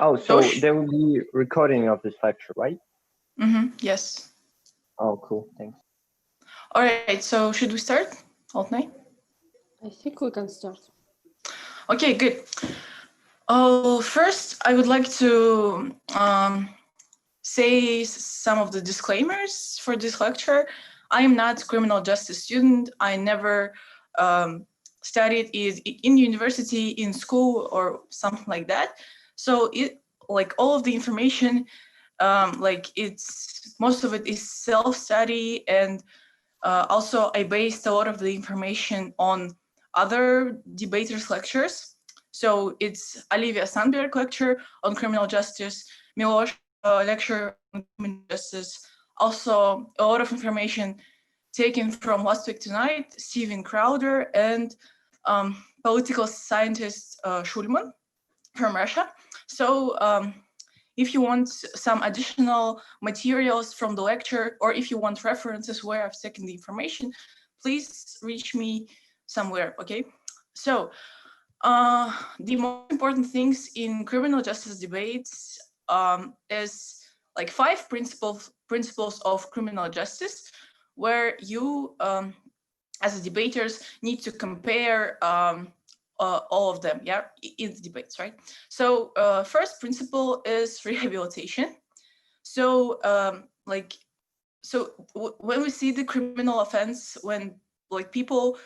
Oh, so there will be recording of this lecture, right? Yes. Oh, cool. Thanks. All right. So should we start, Altnay? I think we can start. Okay, good. Oh, first, I would like to say some of the disclaimers for this lecture. I am not a criminal justice student. I never studied in university, in school, or something like that. So all of the information, most of it is self-study, and also I based a lot of the information on other debaters' lectures. So it's Olivia Sandberg lecture on criminal justice, Miloš lecture on criminal justice. Also, a lot of information taken from Last Week Tonight, Steven Crowder, and political scientist Schulman from Russia. So if you want some additional materials from the lecture, or if you want references where I've taken the information, please reach me somewhere, okay? So the most important things in criminal justice debates is like 5 principles of criminal justice, where you, as debaters, need to compare all of them, yeah, in the debates, right? So first principle is rehabilitation. So when we see the criminal offense, when like people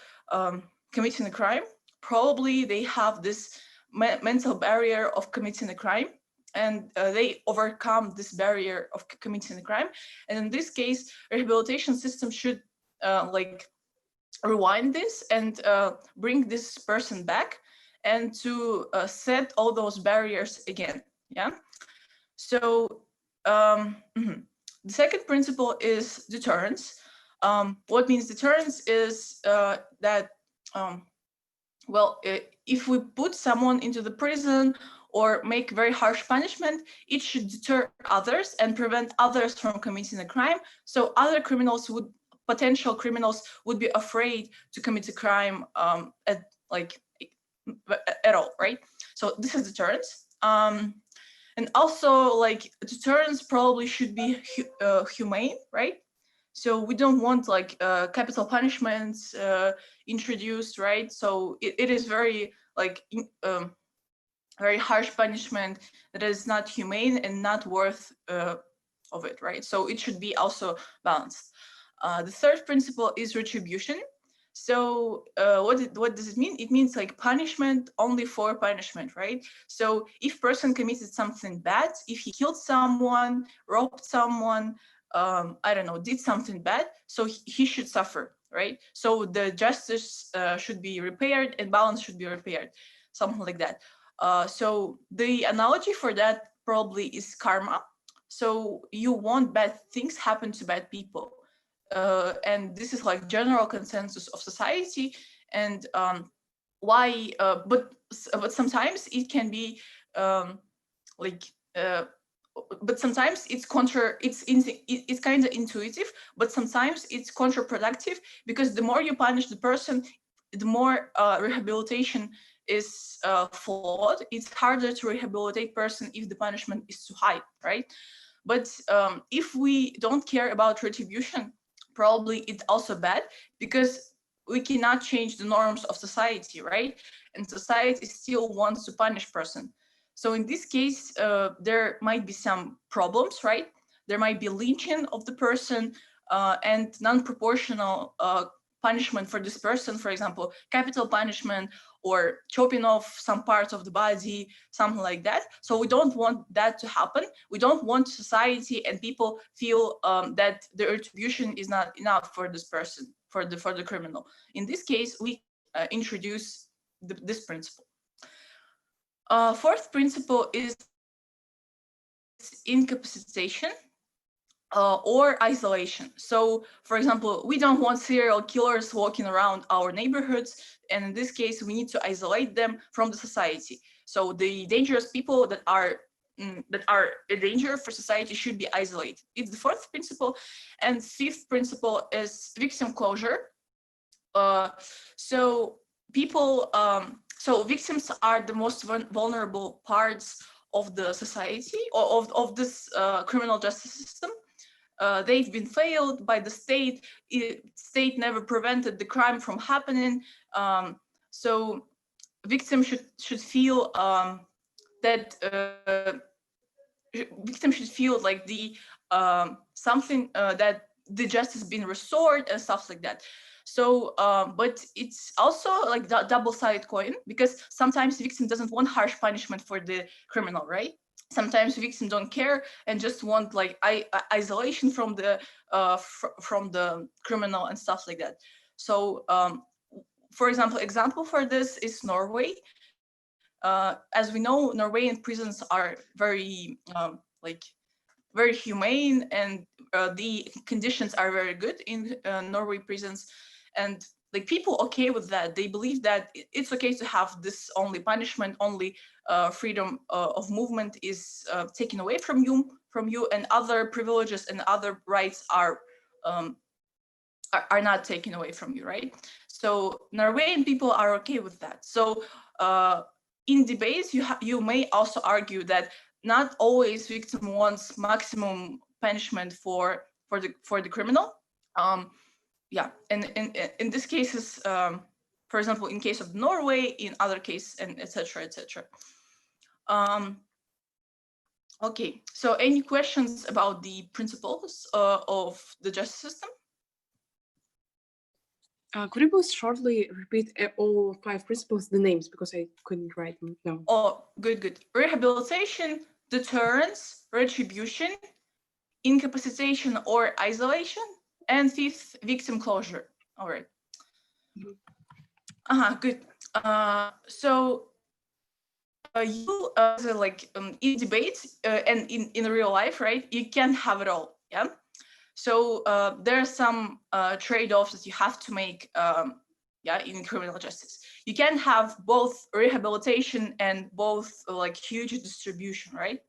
committing a crime, probably they have this mental barrier of committing a crime, and they overcome this barrier of committing a crime. And in this case, rehabilitation system should rewind this and bring this person back and to set all those barriers again. Yeah. So the second principle is deterrence. What means deterrence is that if we put someone into the prison or make very harsh punishment, it should deter others and prevent others from committing a crime. So other potential criminals would be afraid to commit a crime at all, right? So this is deterrence. And also, like, deterrence probably should be humane, right? So we don't want capital punishments introduced, right? So it is very very harsh punishment that is not humane and not worth of it, right? So it should be also balanced. The third principle is retribution. So what does it mean? It means like punishment only for punishment, right? So if person committed something bad, if he killed someone, robbed someone, I don't know, did something bad, so he should suffer, right? So the justice should be repaired and balance should be repaired, something like that. So the analogy for that probably is karma. So you want bad things happen to bad people. And this is like general consensus of society. And why, but sometimes it can be but sometimes it's kind of intuitive, but sometimes it's counterproductive, because the more you punish the person, the more rehabilitation is flawed. It's harder to rehabilitate person if the punishment is too high, right? But if we don't care about retribution, probably it's also bad, because we cannot change the norms of society, right? And society still wants to punish person. So in this case, there might be some problems, right? There might be lynching of the person and non-proportional punishment for this person, for example, capital punishment or chopping off some parts of the body, something like that. So we don't want that to happen. We don't want society and people feel that the retribution is not enough for this person, for the criminal. In this case, we introduce this principle. Fourth principle is incapacitation or isolation. So, for example, we don't want serial killers walking around our neighborhoods, and in this case, we need to isolate them from the society. So the dangerous people that are a danger for society should be isolated. It's the fourth principle. And fifth principle is victim closure. So victims are the most vulnerable parts of the society or of this criminal justice system. They've been failed by the state. State never prevented the crime from happening. So victims should feel that victims should feel like the something that the justice being restored and stuff like that. So, but it's also like the double-sided coin, because sometimes the victim doesn't want harsh punishment for the criminal, right? Sometimes victims don't care and just want like isolation from the criminal and stuff like that. So, for example for this is Norway. As we know, Norwegian prisons are very like very humane, and the conditions are very good in Norway prisons, and like people okay with that. They believe that it's okay to have this only punishment, only freedom of movement is taken away from you, and other privileges and other rights are not taken away from you, right? So Norwegian people are okay with that. So in debates, you may also argue that not always victim wants maximum punishment for the criminal. Yeah, and in this cases, for example, in case of Norway, in other cases, and etc. etc. Okay, so any questions about the principles of the justice system? Could you please shortly repeat all 5 principles, the names, because I couldn't write them down. Oh, good. Rehabilitation, deterrence, retribution, incapacitation or isolation, and 5th, victim closure. All right. Good. So you like in debates and in real life, right? You can't have it all. Yeah. So there are some trade-offs that you have to make. Yeah, in criminal justice, you can have both rehabilitation and both like huge distribution, right?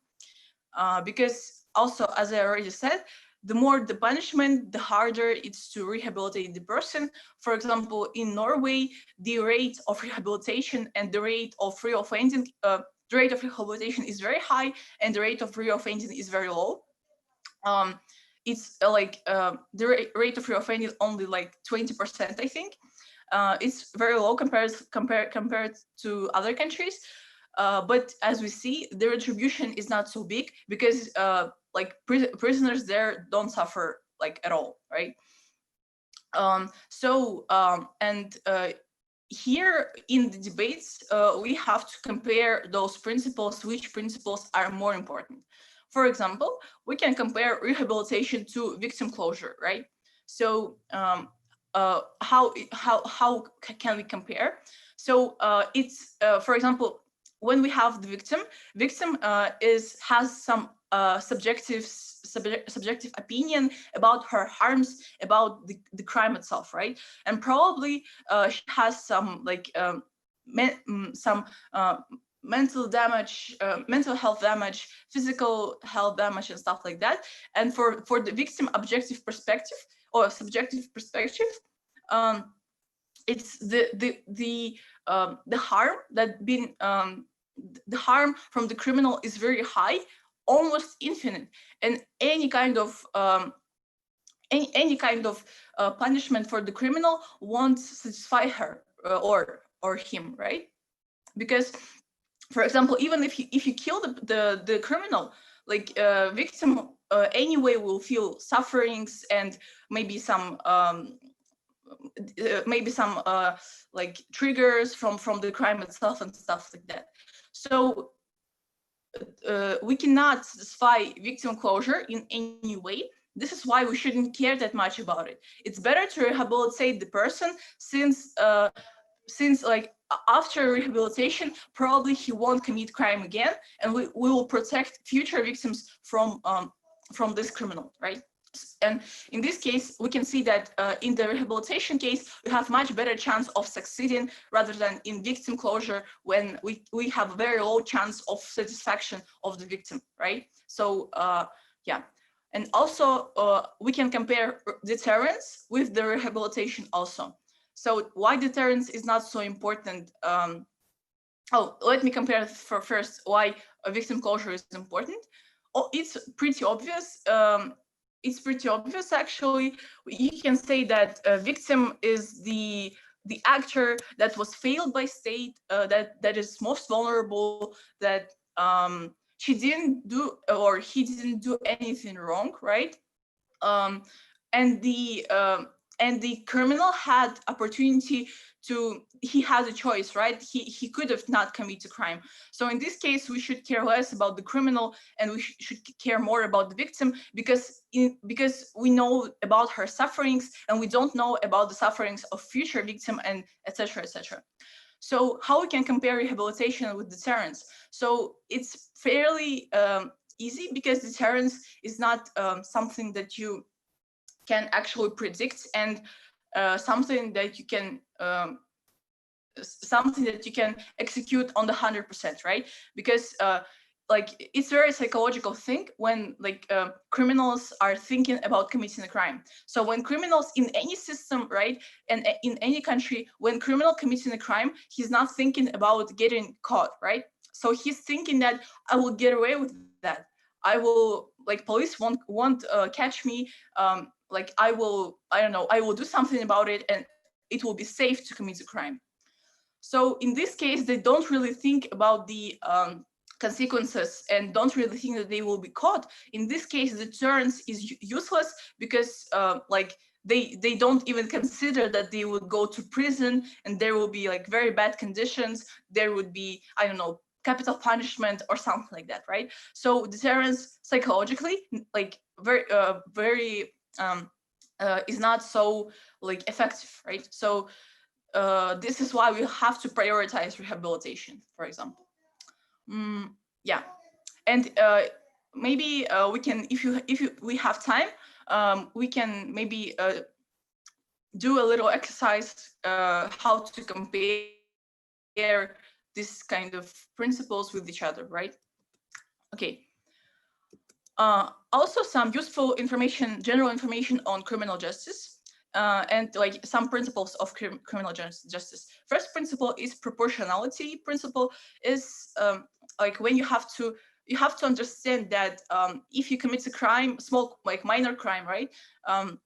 Because also, as I already said, the more the punishment, the harder it's to rehabilitate the person. For example, in Norway, the rate of rehabilitation and the rate of reoffending, the rate of rehabilitation is very high, and the rate of reoffending is very low. It's like the rate of reoffending is only like 20%, I think. It's very low compared to other countries. But as we see, the retribution is not so big because like prisoners there don't suffer like at all, right? Here in the debates, we have to compare those principles, which principles are more important. For example, we can compare rehabilitation to victim closure, right? So how can we compare? So it's for example, when we have the victim has some subjective opinion about her harms, about the crime itself, right? And probably she has some like mental damage, mental health damage, physical health damage, and stuff like that. And for the victim objective perspective or subjective perspective, it's the harm that been the harm from the criminal is very high, almost infinite, and any kind of punishment for the criminal won't satisfy her or him, right? Because, for example, even if you kill the criminal, like victim anyway will feel sufferings and maybe some like triggers from the crime itself and stuff like that. So we cannot satisfy victim closure in any way. This is why we shouldn't care that much about it. It's better to rehabilitate the person, since like after rehabilitation, probably he won't commit crime again, and we will protect future victims from this criminal, right? And in this case, we can see that in the rehabilitation case, we have much better chance of succeeding rather than in victim closure, when we have a very low chance of satisfaction of the victim, right? So yeah. And also, we can compare deterrence with the rehabilitation also. So why deterrence is not so important? Oh, let me compare for first why victim closure is important. Oh, it's pretty obvious. It's pretty obvious, actually. You can say that a victim is the actor that was failed by state, that is most vulnerable, that she didn't do or he didn't do anything wrong, right? Um, and the criminal had opportunity to, he has a choice, right? He could have not committed a crime. So in this case, we should care less about the criminal and we should care more about the victim, because we know about her sufferings and we don't know about the sufferings of future victim, and etc., etc. So how we can compare rehabilitation with deterrence? So it's fairly easy, because deterrence is not something that you can actually predict, and something that you can execute on the 100%, right? Because like it's a very psychological thing when criminals are thinking about committing a crime. So when criminals in any system, right, and in any country, when criminal committing a crime, he's not thinking about getting caught, right? So he's thinking that I will get away with that. I will, like, police won't catch me. Like I don't know, I will do something about it, and it will be safe to commit a crime. So in this case, they don't really think about the consequences and don't really think that they will be caught. In this case, deterrence is useless, because like they don't even consider that they would go to prison and there will be like very bad conditions. There would be, I don't know, capital punishment or something like that, right? So deterrence psychologically, like very is not so like effective, right? So this is why we have to prioritize rehabilitation, for example. Yeah, and maybe we can, if we have time, we can maybe do a little exercise how to compare this kind of principles with each other, right? Okay. Also some useful information, general information on criminal justice. And like some principles of criminal justice. First principle is proportionality. Principle is like when you have to understand that if you commit a crime, small, like minor crime, right?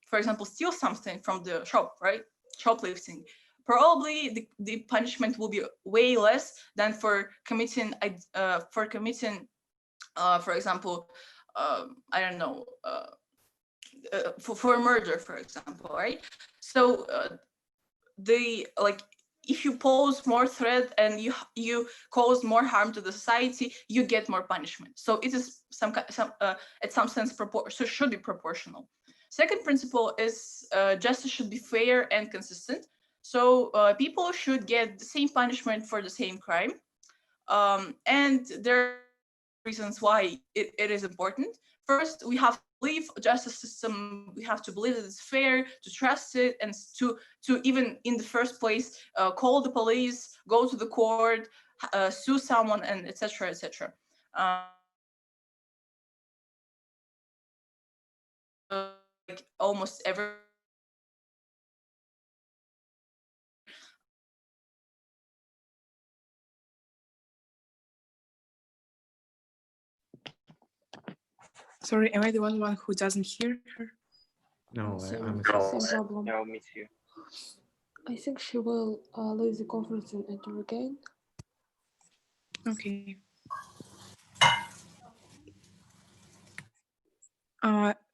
For example, steal something from the shop, right? Shoplifting. Probably the punishment will be way less than for committing, for example, I don't know, for murder, for example, right? So if you pose more threat and you cause more harm to the society, you get more punishment. So it is at some sense so should be proportional. Second principle is justice should be fair and consistent. So people should get the same punishment for the same crime. And there are reasons why it is important. First, we have to believe justice system. We have to believe that it's fair, to trust it, and to even in the first place call the police, go to the court, sue someone, and etc. etc. Like almost every. Sorry, am I the one who doesn't hear her? No, I'm No, problem. no, me too. I think she will leave the conference and enter again. Okay.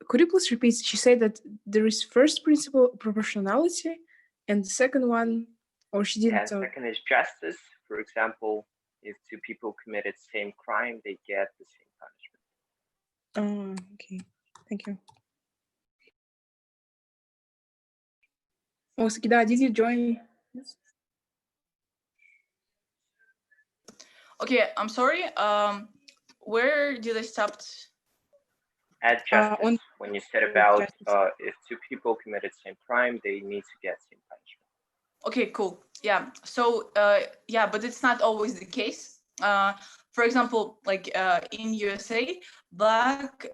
Could you please repeat? She said that there is first principle proportionality, and the second one, or she didn't. Yeah, second is justice. For example, if two people committed the same crime, they get the same punishment. Okay. Thank you. Oh, Skida, did you join? Yes. Okay, I'm sorry. Where did I stop? At justice, when you said about if two people committed the same crime, they need to get the same punishment. Okay, cool. Yeah. So yeah, but it's not always the case. For example, like in USA, Black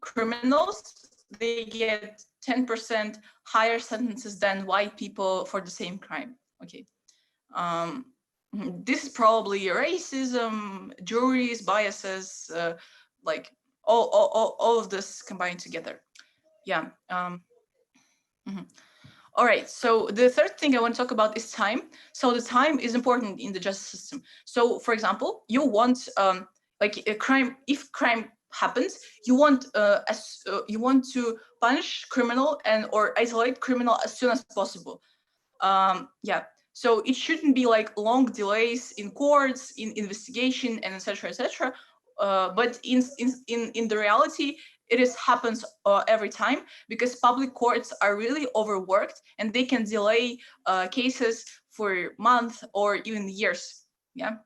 criminals, they get 10% higher sentences than white people for the same crime. Okay. This is probably racism, juries, biases, like all of this combined together. Yeah. All right, so the third thing I want to talk about is time. So the time is important in the justice system. So for example, you want like a crime, if crime happens, you want to punish criminal and or isolate criminal as soon as possible. Yeah, so it shouldn't be like long delays in courts, in investigation, and etc. etc. But in the reality, it is happens every time because public courts are really overworked and they can delay cases for months or even years. Yeah.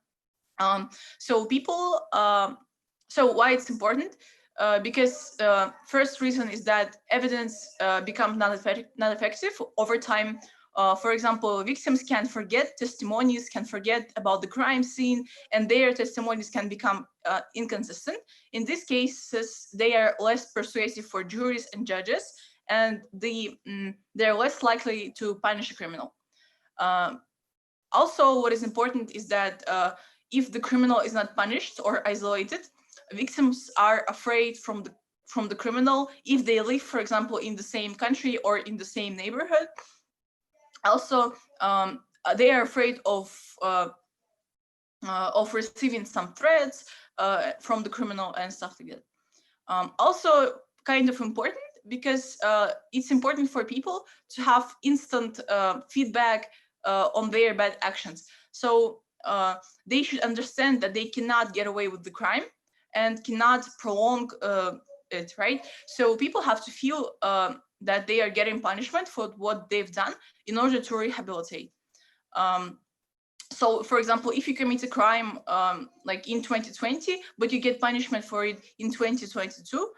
So people. So why it's important? Because first reason is that evidence becomes not effective over time. For example, victims can forget testimonies, can forget about the crime scene, and their testimonies can become inconsistent. In these cases, they are less persuasive for juries and judges, and they're less likely to punish a criminal. Also, what is important is that if the criminal is not punished or isolated, victims are afraid from the criminal if they live, for example, in the same country or in the same neighborhood. Also, they are afraid of receiving some threats from the criminal and stuff like that. Also, kind of important because it's important for people to have instant feedback on their bad actions. So they should understand that they cannot get away with the crime and cannot prolong it, right? So people have to feel that they are getting punishment for what they've done in order to rehabilitate. So, for example, if you commit a crime like in 2020, but you get punishment for it in 2022,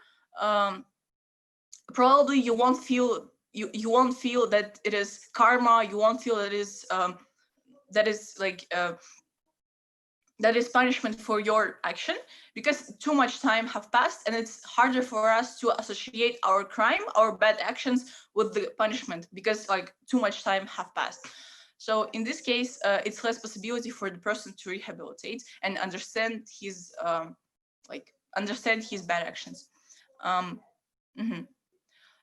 probably you won't feel that it is karma. You won't feel that is punishment for your action, because too much time have passed and it's harder for us to associate our crime, our bad actions with the punishment because like too much time have passed. So in this case, it's less possibility for the person to rehabilitate and understand his bad actions.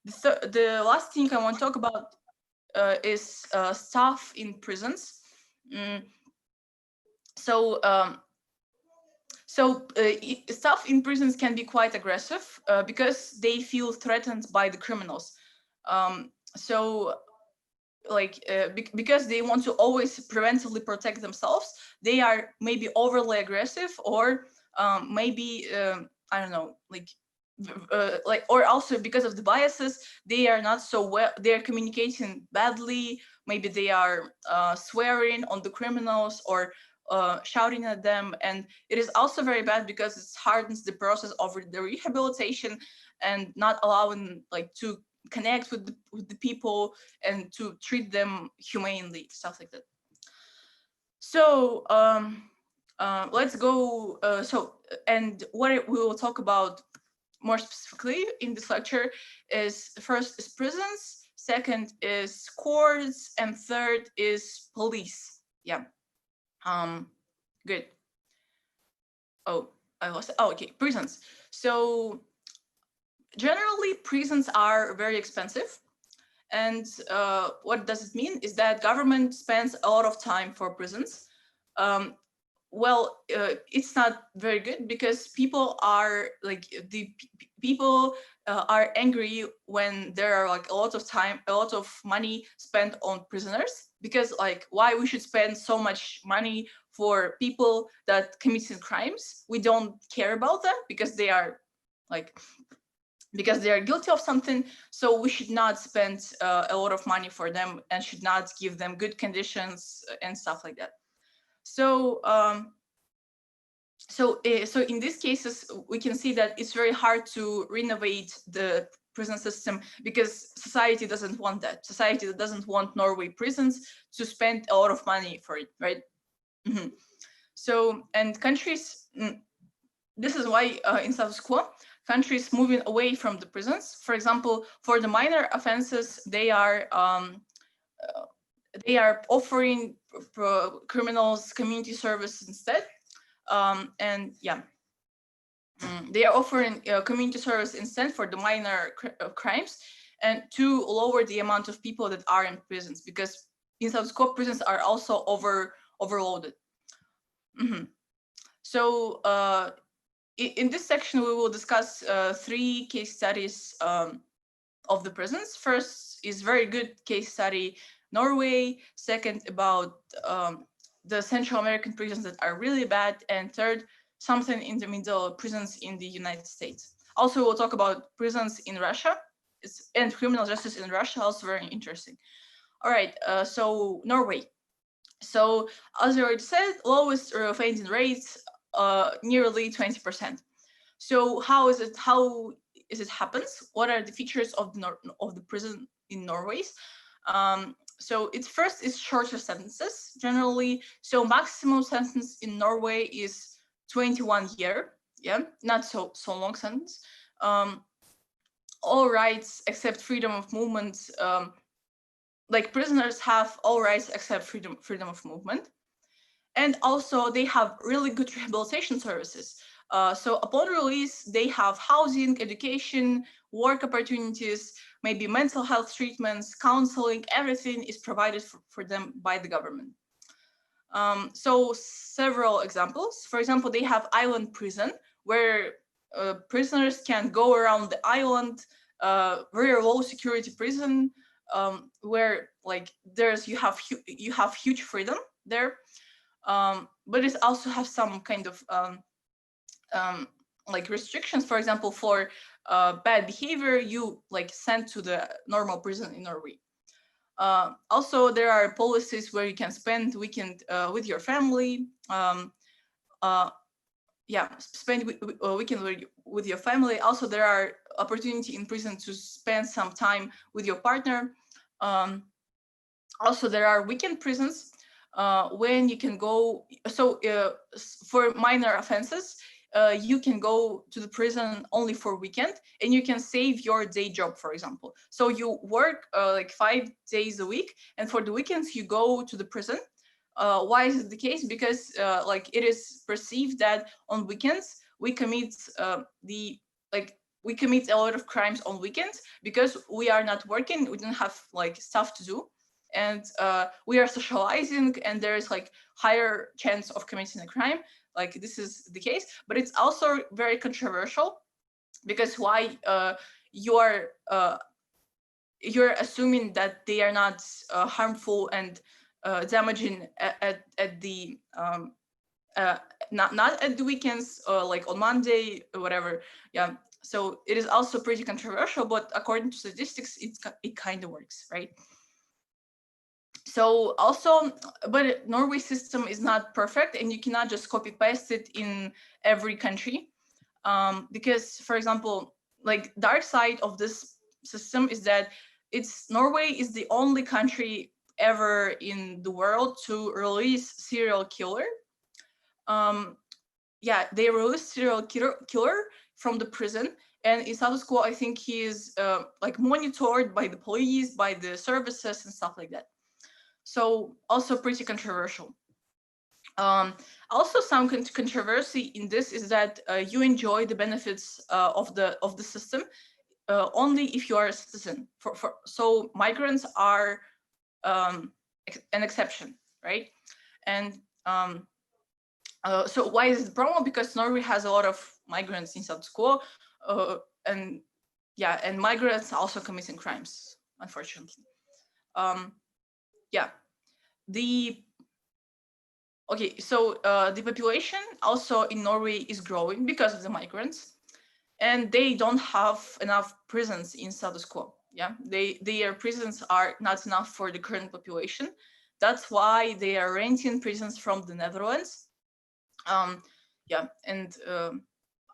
The last thing I want to talk about is staff in prisons. So staff in prisons can be quite aggressive because they feel threatened by the criminals. Because they want to always preventively protect themselves, they are maybe overly aggressive, or maybe I don't know, or also because of the biases, they are not so well. They are communicating badly. Maybe they are swearing on the criminals or shouting at them, and it is also very bad because it hardens the process of the rehabilitation and not allowing to connect with the people and to treat them humanely, stuff like that. So let's go. And what we will talk about more specifically in this lecture is, first is prisons, second is courts, and third is police. Yeah. Good. Oh, I lost it. Oh, okay. Prisons. So generally, prisons are very expensive. And what does it mean is that government spends a lot of time for prisons. It's not very good because people are people are angry when there are a lot of money spent on prisoners, because why we should spend so much money for people that committed crimes. We don't care about them because they are guilty of something. So we should not spend a lot of money for them and should not give them good conditions and stuff like that. So so in these cases, we can see that it's very hard to renovate the prison system because society doesn't want that. Society doesn't want Norway prisons to spend a lot of money for it, right? So, and countries, this is why in status quo, countries moving away from the prisons. For example, for the minor offenses, they are offering criminals community service instead. And yeah, they are offering community service instead for the minor crimes, and to lower the amount of people that are in prisons, because in status quo prisons are also overloaded. So in this section, we will discuss 3 case studies of the prisons. First is very good case study, Norway. Second, about the Central American prisons that are really bad. And third, something in the middle, prisons in the United States. Also, we'll talk about prisons in Russia and criminal justice in Russia, also very interesting. All right, so Norway. So as I already said, lowest offending rates, nearly 20%. So how is it happens? What are the features of the prison in Norway? So its first is shorter sentences generally. So maximum sentence in Norway is 21 years. Yeah, not so long sentence. All rights except freedom of movement. Like prisoners have all rights except freedom of movement. And also they have really good rehabilitation services. So upon release, they have housing, education, work opportunities, maybe mental health treatments, counseling, everything is provided for them by the government. So several examples. For example, they have island prison where prisoners can go around the island, very low security prison, where like you have huge freedom there. But it also has some kind of like restrictions. For example, for bad behavior, you like sent to the normal prison in Norway. Also, there are policies where you can spend the weekend with your family. Spend a weekend with your family. Also, there are opportunity in prison to spend some time with your partner. Also, there are weekend prisons when you can go. So for minor offenses, you can go to the prison only for weekend, and you can save your day job, for example. So you work like 5 days a week, and for the weekends you go to the prison. Why is it the case? Because like it is perceived that on weekends we commit we commit a lot of crimes on weekends because we are not working, we don't have like stuff to do, and we are socializing, and there is like higher chance of committing a crime. Like this is the case, but it's also very controversial because why you're assuming that they are not harmful and damaging at the not at the weekends, like on Monday or whatever. Yeah, so it is also pretty controversial, but according to statistics, it kind of works, right? So also, but Norway system is not perfect, and you cannot just copy paste it in every country, because, for example, like dark side of this system is that Norway is the only country ever in the world to release serial killer. They released serial killer from the prison, and in status quo, I think he is like monitored by the police, by the services, and stuff like that. So also pretty controversial. Also, some controversy in this is that you enjoy the benefits of the system only if you are a citizen. So migrants are an exception, right? And so why is it a problem? Because Norway has a lot of migrants in status quo, and migrants are also committing crimes, unfortunately. The population also in Norway is growing because of the migrants, and they don't have enough prisons in status quo. Their prisons are not enough for the current population. That's why they are renting prisons from the Netherlands.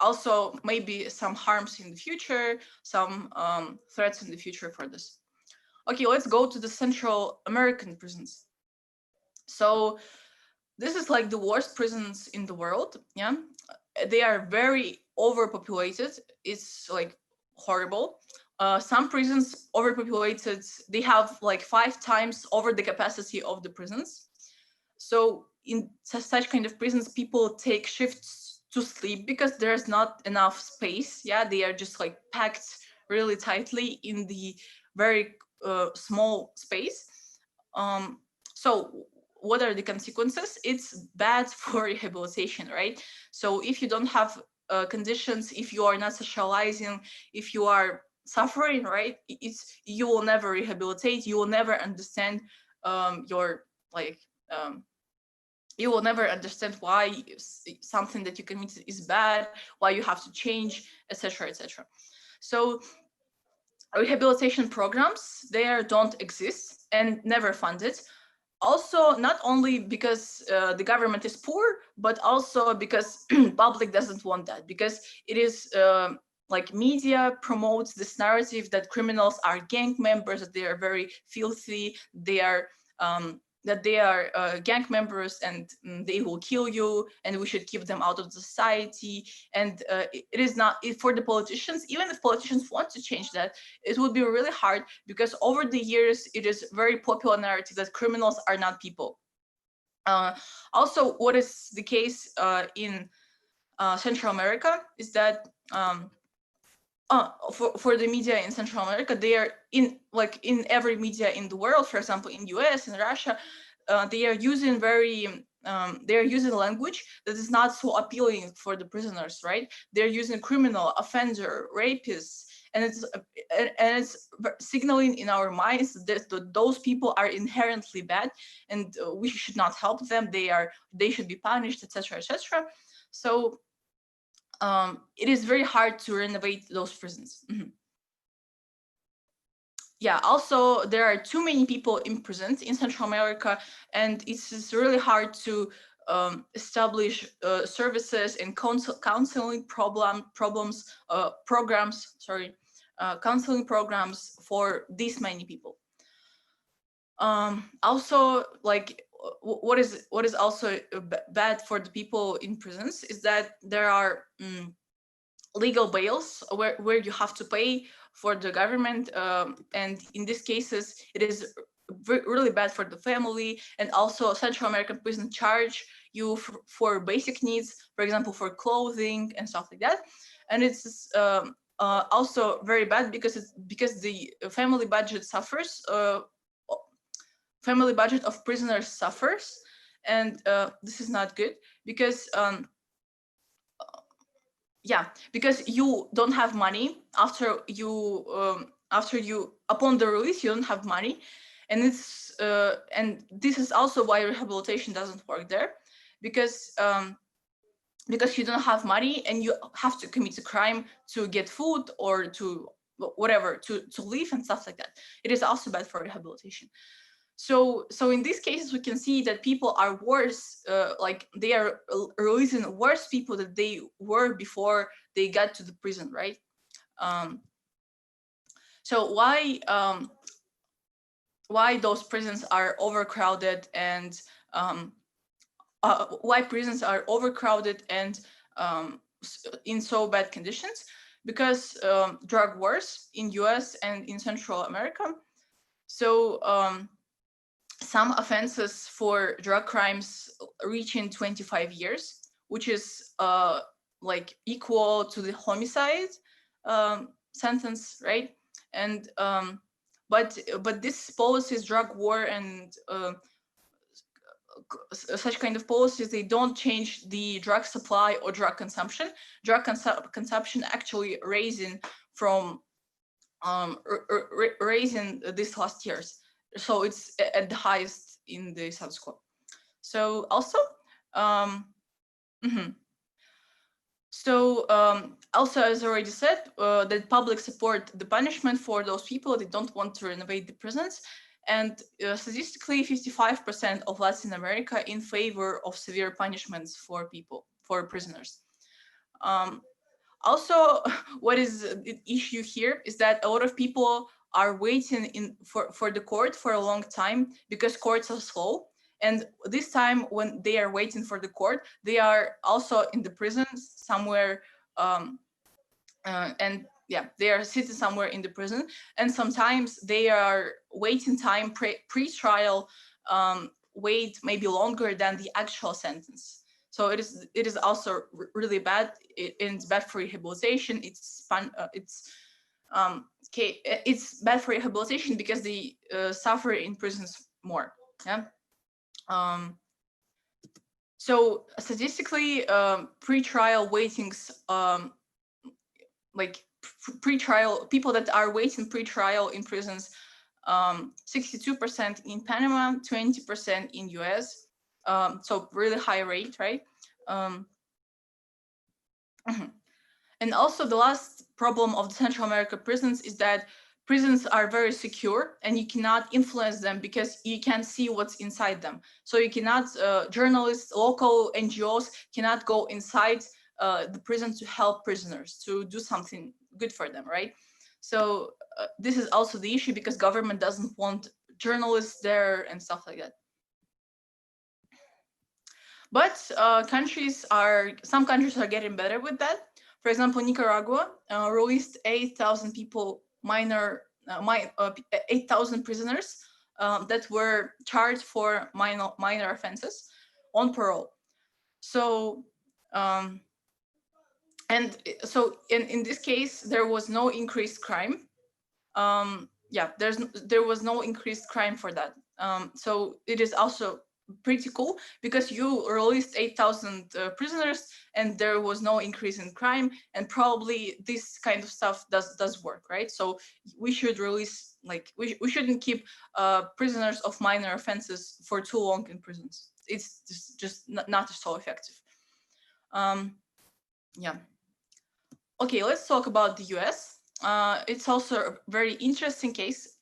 Also maybe some harms in the future, some threats in the future for this. Okay, let's go to the Central American prisons. So this is like the worst prisons in the world. They are very overpopulated. It's like horrible. Some prisons overpopulated. They have like 5 times over the capacity of the prisons. So in such kind of prisons, people take shifts to sleep because there's not enough space. Yeah, they are just like packed really tightly in the very small space. So what are the consequences? It's bad for rehabilitation, right? So if you don't have conditions, if you are not socializing, if you are suffering, right, you will never rehabilitate, you will never understand your like you will never understand why something that you committed is bad, why you have to change, etc., etc. So rehabilitation programs there don't exist and never funded. Also, not only because the government is poor, but also because public doesn't want that, because it is like media promotes this narrative that criminals are gang members, that they are very filthy, they are that they are gang members and they will kill you, and we should keep them out of society. And it is not for the politicians. Even if politicians want to change that, it would be really hard, because over the years it is very popular narrative that criminals are not people. Also, what is the case in Central America is that for the media in Central America, they are in every media in the world, for example, in US and Russia, they are using language that is not so appealing for the prisoners, right? They're using criminal, offender, rapists, and it's signaling in our minds that those people are inherently bad, and we should not help them. They should be punished, etc., etc. So it is very hard to renovate those prisons. Yeah, also there are too many people imprisoned in Central America, and it's really hard to establish services and counseling programs, counseling programs for this many people. Also, like what is also bad for the people in prisons is that there are legal bails where you have to pay for the government, and in these cases it is really bad for the family. And also Central American prison charge you for basic needs, for example, for clothing and stuff like that. And it's also very bad because the family budget suffers. Family budget of prisoners suffers, and this is not good, because because you don't have money after you upon the release. You don't have money, and it's and this is also why rehabilitation doesn't work there, because you don't have money and you have to commit a crime to get food or to whatever, to live and stuff like that. It is also bad for rehabilitation. So in these cases, we can see that people are worse, like they are releasing worse people than they were before they got to the prison, right? So why those prisons are overcrowded, and why prisons are overcrowded and in so bad conditions? Because drug wars in US and in Central America. So some offenses for drug crimes reaching 25 years, which is like equal to the homicide sentence, right? And but this policies, drug war and such kind of policies, they don't change the drug supply or drug consumption. Drug consumption actually raising from raising these last years. So it's at the highest in the status quo. So also, so also, as I already said, that public support the punishment for those people. They don't want to renovate the prisons. And statistically, 55% of Latin America in favor of severe punishments for people, for prisoners. Also, what is the issue here is that a lot of people are waiting for the court for a long time because courts are slow. And this time when they are waiting for the court, they are also in the prisons somewhere. And yeah, they are sitting somewhere in the prison. And sometimes they are waiting time pre-trial wait maybe longer than the actual sentence. So it is also really bad. It's bad for rehabilitation. It's bad for rehabilitation because they suffer in prisons more. Yeah. So statistically, pre-trial waitings, like pre-trial people that are waiting pre-trial in prisons, 62% in Panama, 20% in US. So really high rate, right? And also the last problem of the Central America prisons is that prisons are very secure and you cannot influence them because you can't see what's inside them. So you cannot, journalists, local NGOs cannot go inside the prison to help prisoners, to do something good for them, right? So this is also the issue because government doesn't want journalists there and stuff like that. But some countries are getting better with that. For example, Nicaragua released 8,000 people, 8,000 prisoners that were charged for minor offenses on parole. So, in this case, there was no increased crime. There was no increased crime for that. So it is also pretty cool because you released 8,000 prisoners and there was no increase in crime, and probably this kind of stuff does work, right? So we should release, like, we shouldn't keep prisoners of minor offenses for too long in prisons. It's just not so effective. Yeah. Okay, let's talk about the US. It's also a very interesting case.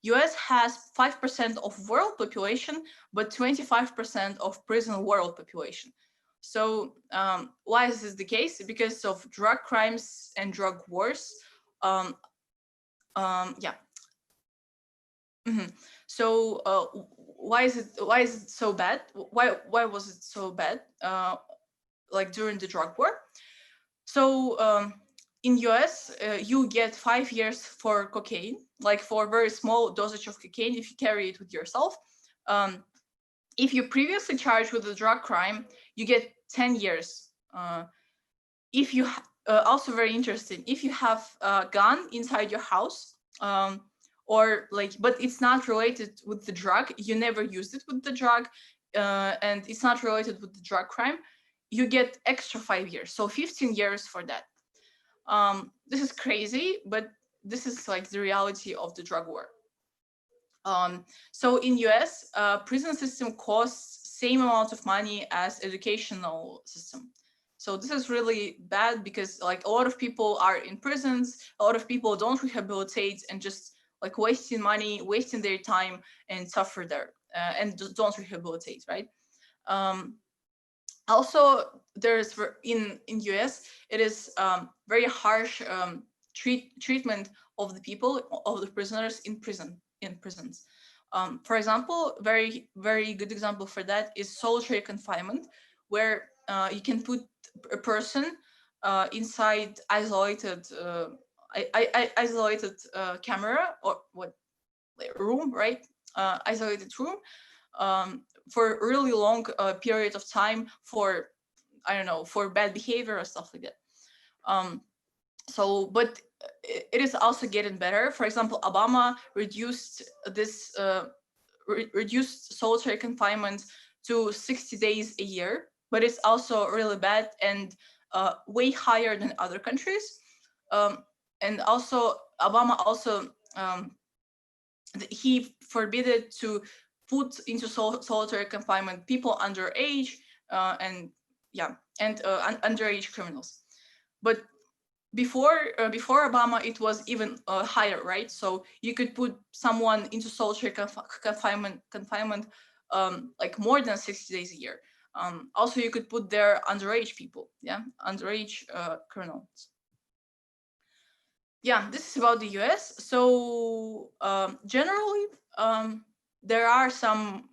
US has 5% of world population, but 25% of prison world population. So why is this the case? Because of drug crimes and drug wars. Yeah. So why is it so bad? Why was it so bad? Like during the drug war. So in US, you get 5 years for cocaine, like for very small dosage of cocaine if you carry it with yourself. If you previously charged with a drug crime, you get 10 years. If you also very interesting, if you have a gun inside your house, or like, but it's not related with the drug, you never used it with the drug, and it's not related with the drug crime, you get extra 5 years, so 15 years for that. This is crazy, but this is like the reality of the drug war. So in US, prison system costs same amount of money as educational system. So this is really bad because like a lot of people are in prisons, a lot of people don't rehabilitate and just like wasting money, wasting their time and suffer there and don't rehabilitate, right? Also, there's in US, it is very harsh treatment of the people, of the prisoners in prisons. For example, very good example for that is solitary confinement, where you can put a person inside isolated camera or room, right? Isolated room. For a really long period of time for, I don't know, for bad behavior or stuff like that. So, but it is also getting better. For example, Obama reduced this, reduced solitary confinement to 60 days a year, but it's also really bad and way higher than other countries. And also, Obama also, he forbidden to put into solitary confinement people underage and underage criminals. But before Obama, it was even higher, right? So you could put someone into solitary confinement like more than 60 days a year. Also, you could put there underage people, underage criminals. Yeah, this is about the US. So generally, there are some.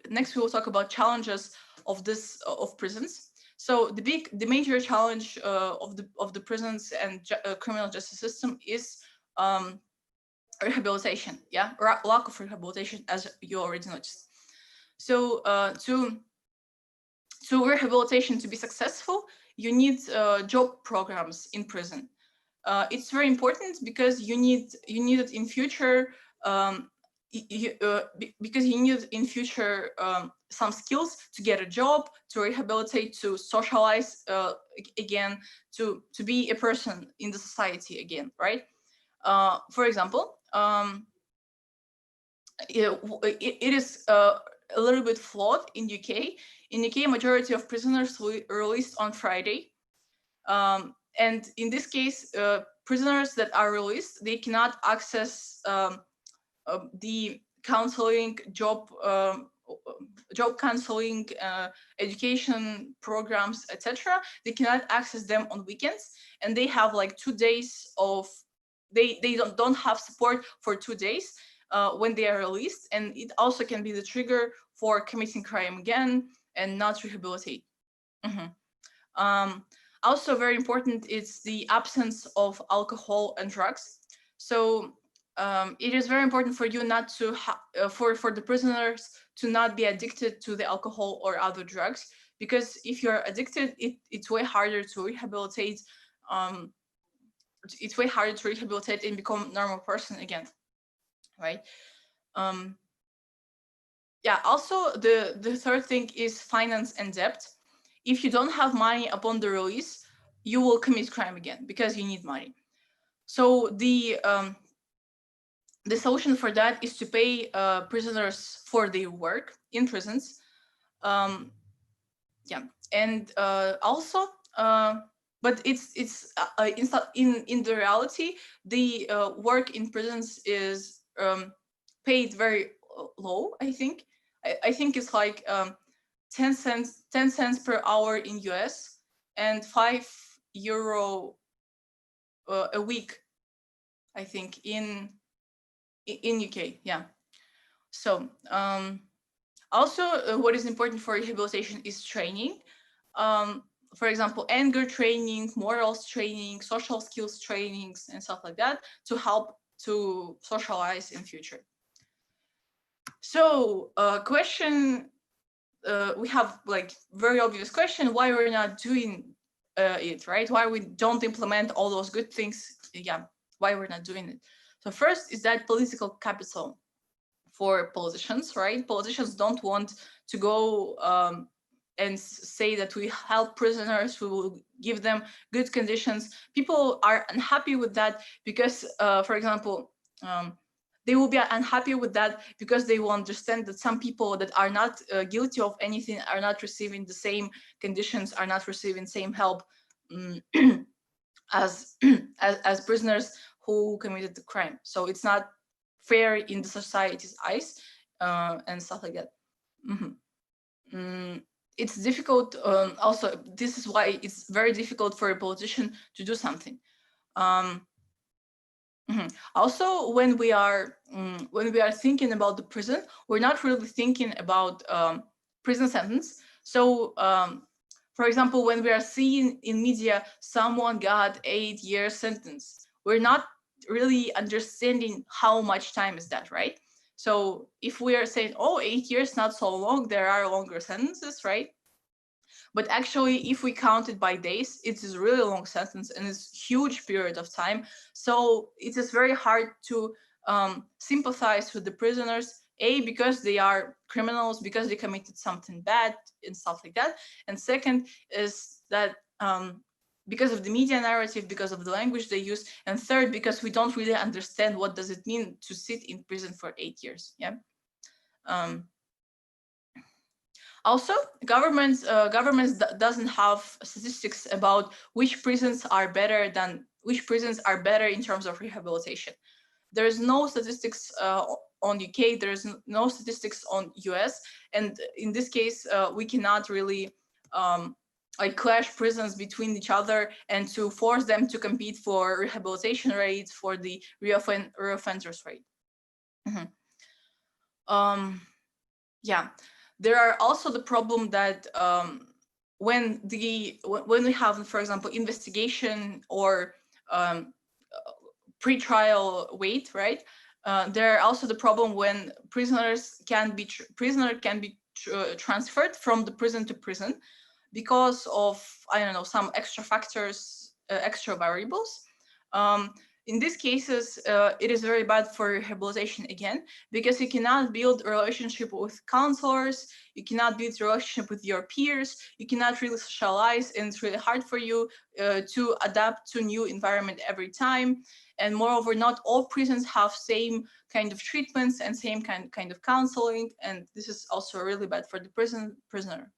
Next we will talk about challenges of prisons. So the major challenge of the prisons and criminal justice system is rehabilitation. Yeah, lack of rehabilitation, as you already noticed. So to rehabilitation to be successful, you need job programs in prison. It's very important because you need it in future. Because you need in future some skills to get a job, to rehabilitate, to socialize again, to be a person in the society again, right? For example, it is a little bit flawed in UK. In UK, majority of prisoners were released on Friday. And in this case, prisoners that are released, they cannot access the counseling, job counseling, education programs, etc. They cannot access them on weekends, and they have like 2 days of they don't have support for 2 days when they are released, and it also can be the trigger for committing crime again and not rehabilitate. Also very important is the absence of alcohol and drugs. So it is very important for you not to for the prisoners to not be addicted to the alcohol or other drugs, because if you're addicted, it's way harder to rehabilitate. It's way harder to rehabilitate and become a normal person again, right? Yeah. Also, the third thing is finance and debt. If you don't have money upon the release, you will commit crime again because you need money. So the solution for that is to pay prisoners for their work in prisons. Yeah, and also, but it's in the reality, the work in prisons is paid very low. I think it's like 10 cents per hour in US and €5 a week, I think, in UK. Yeah. So also, what is important for rehabilitation is training. For example, anger training, morals training, social skills trainings, and stuff like that to help to socialize in future. So, question. We have like very obvious question: why we're not doing it, right? Why we don't implement all those good things? Yeah, why we're not doing it? So first is that political capital for politicians, right? Politicians don't want to go and say that we help prisoners, we will give them good conditions. People are unhappy with that because, for example, they will be unhappy with that because they will understand that some people that are not guilty of anything are not receiving the same conditions, are not receiving same help as, as prisoners who committed the crime. So it's not fair in the society's eyes and stuff like that. It's difficult. Also, this is why it's very difficult for a politician to do something. Also, when we are thinking about the prison, we're not really thinking about prison sentence. So, for example, when we are seeing in media someone got 8 year sentence, we're not really understanding how much time is that, right? So if we are saying, oh, 8 years, not so long, there are longer sentences, right? But actually, if we count it by days, it is a really long sentence and it's a huge period of time. So it is very hard to sympathize with the prisoners, because they are criminals, because they committed something bad and stuff like that. And second is that because of the media narrative, because of the language they use. And third, because we don't really understand what does it mean to sit in prison for 8 years. Yeah. Also, governments doesn't have statistics about which prisons are better in terms of rehabilitation. There is no statistics on UK. There is no statistics on US, and in this case, we cannot really like clash prisons between each other and to force them to compete for rehabilitation rates, for the reoffenders rate. Yeah. There are also the problem that when we have, for example, investigation or pre-trial wait, right? There are also the problem when prisoner can be transferred from the prison to prison because of, I don't know, some extra factors, extra variables. In these cases, it is very bad for rehabilitation again, because you cannot build a relationship with counselors, you cannot build a relationship with your peers, you cannot really socialize, and it's really hard for you to adapt to new environment every time. And moreover, not all prisons have same kind of treatments and same kind of counseling, and this is also really bad for the prisoner.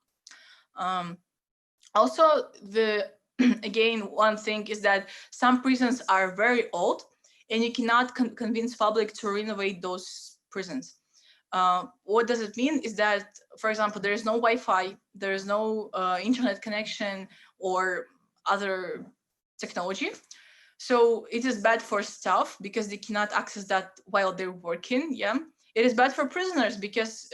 Also, again, one thing is that some prisons are very old, and you cannot convince public to renovate those prisons. What does it mean is that, for example, there is no Wi-Fi, there is no internet connection or other technology. So it is bad for staff because they cannot access that while they're working. Yeah. It is bad for prisoners because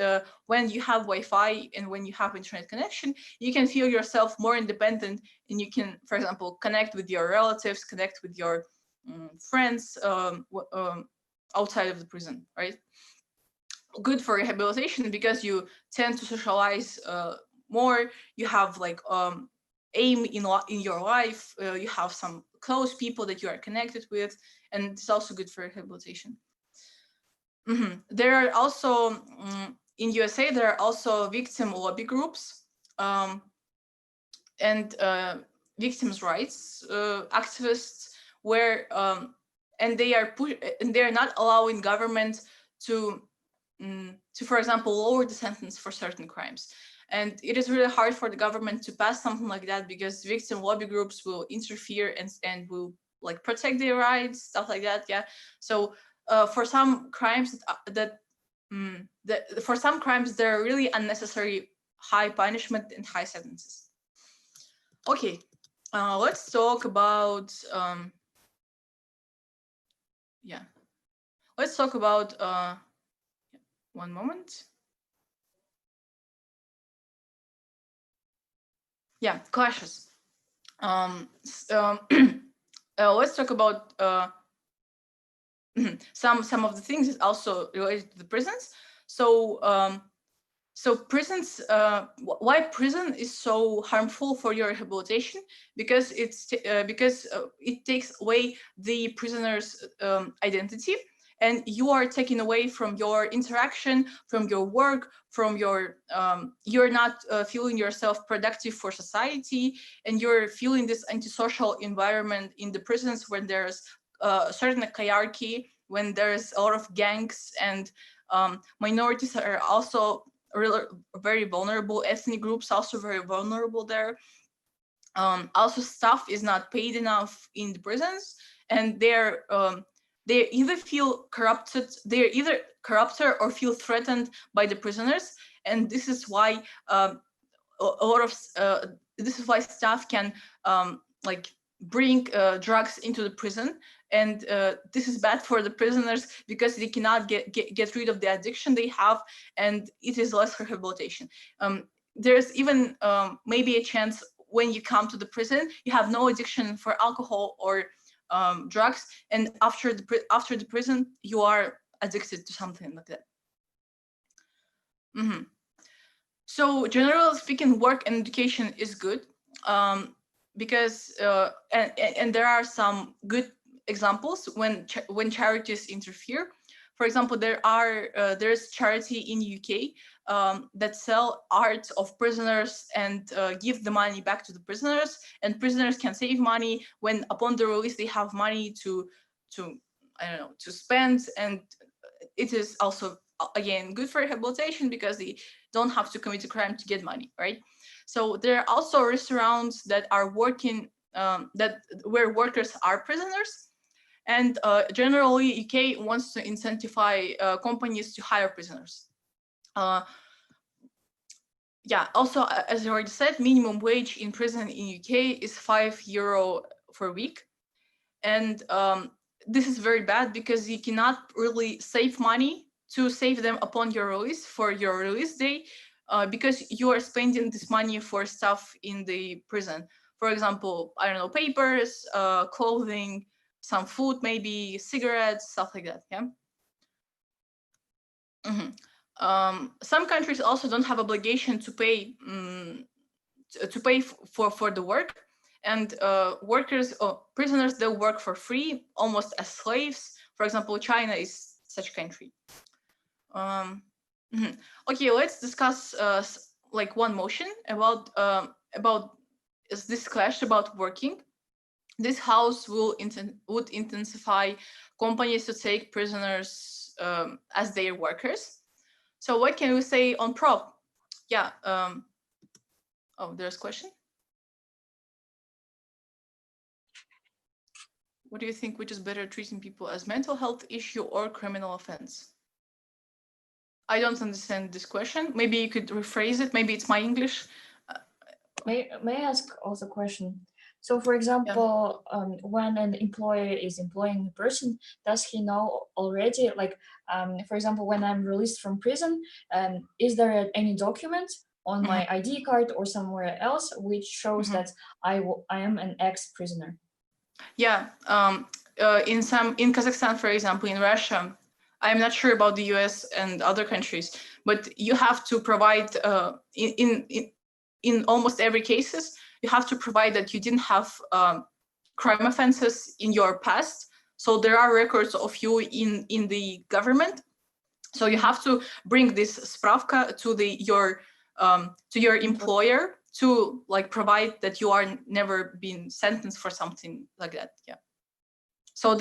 when you have Wi-Fi and when you have internet connection, you can feel yourself more independent, and you can, for example, connect with your relatives, connect with your friends outside of the prison, right? Good for rehabilitation because you tend to socialize more. You have like aim in your life. You have some close people that you are connected with, and it's also good for rehabilitation. There are also in USA there are also victim lobby groups and victims' rights activists, where and they are not allowing government to, for example, lower the sentence for certain crimes. And it is really hard for the government to pass something like that because victim lobby groups will interfere and will like protect their rights, stuff like that. Yeah. So for some crimes for some crimes there are really unnecessary high punishment and high sentences. Okay, let's talk about let's talk about one moment. Yeah, clashes. Let's talk about some of the things that also related to the prisons. So so prisons, why prison is so harmful for your rehabilitation? Because it takes away the prisoner's identity, and you are taken away from your interaction, from your work, from your you're not feeling yourself productive for society, and you're feeling this antisocial environment in the prisons when there's a certain hierarchy, when there's a lot of gangs, and minorities are also really very vulnerable. Ethnic groups also very vulnerable there. Also, staff is not paid enough in the prisons, and they either feel corrupted, they're either corrupted or feel threatened by the prisoners, and this is why a lot of this is why staff can like bring drugs into the prison, and this is bad for the prisoners because they cannot get rid of the addiction they have, and it is less rehabilitation. There's even maybe a chance when you come to the prison you have no addiction for alcohol or drugs, and after the prison you are addicted to something like that. So generally speaking, work and education is good because and there are some good examples when charities interfere. For example, there's charity in UK that sell art of prisoners and give the money back to the prisoners, and prisoners can save money when upon the release they have money to I don't know, to spend, and it is also again good for rehabilitation because they don't have to commit a crime to get money, right? So there are also restaurants that are working where workers are prisoners, and generally UK wants to incentivize companies to hire prisoners. Yeah, also, as I already said, minimum wage in prison in UK is €5 for a week, and this is very bad because you cannot really save money to save them upon your release for your release day, because you are spending this money for stuff in the prison. For example, I don't know, papers, clothing, some food, maybe cigarettes, stuff like that. Yeah. Some countries also don't have obligation to pay for the work, and workers or prisoners, they work for free, almost as slaves. For example, China is such country. Okay, let's discuss like one motion about this clash about working. This house would intensify companies to take prisoners as their workers. So what can we say on pro? Yeah. Oh, there's a question. What do you think? Which is better, treating people as mental health issue or criminal offense? I don't understand this question. Maybe you could rephrase it. Maybe it's my English. May I ask also a question? So, for example, when an employer is employing a person, does he know already, like, for example, when I'm released from prison, is there any document on my ID card or somewhere else which shows that I am an ex-prisoner? Yeah, in Kazakhstan, for example, in Russia, I'm not sure about the US and other countries, but you have to provide in almost every cases, you have to provide that you didn't have crime offenses in your past. So there are records of you in the government. So you have to bring this spravka to your employer to like provide that you are never been sentenced for something like that. Yeah. So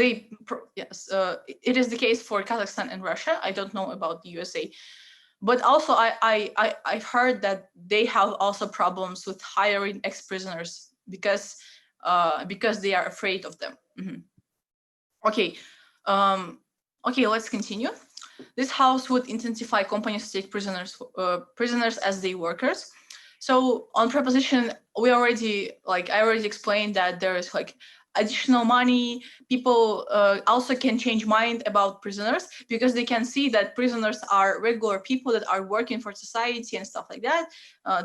yes, it is the case for Kazakhstan and Russia. I don't know about the USA, but also I've heard that they have also problems with hiring ex-prisoners because they are afraid of them. Okay, okay, let's continue. This house would intensify companies to take prisoners as their workers. So on proposition, I already explained that there is like additional money. People also can change mind about prisoners because they can see that prisoners are regular people that are working for society and stuff like that.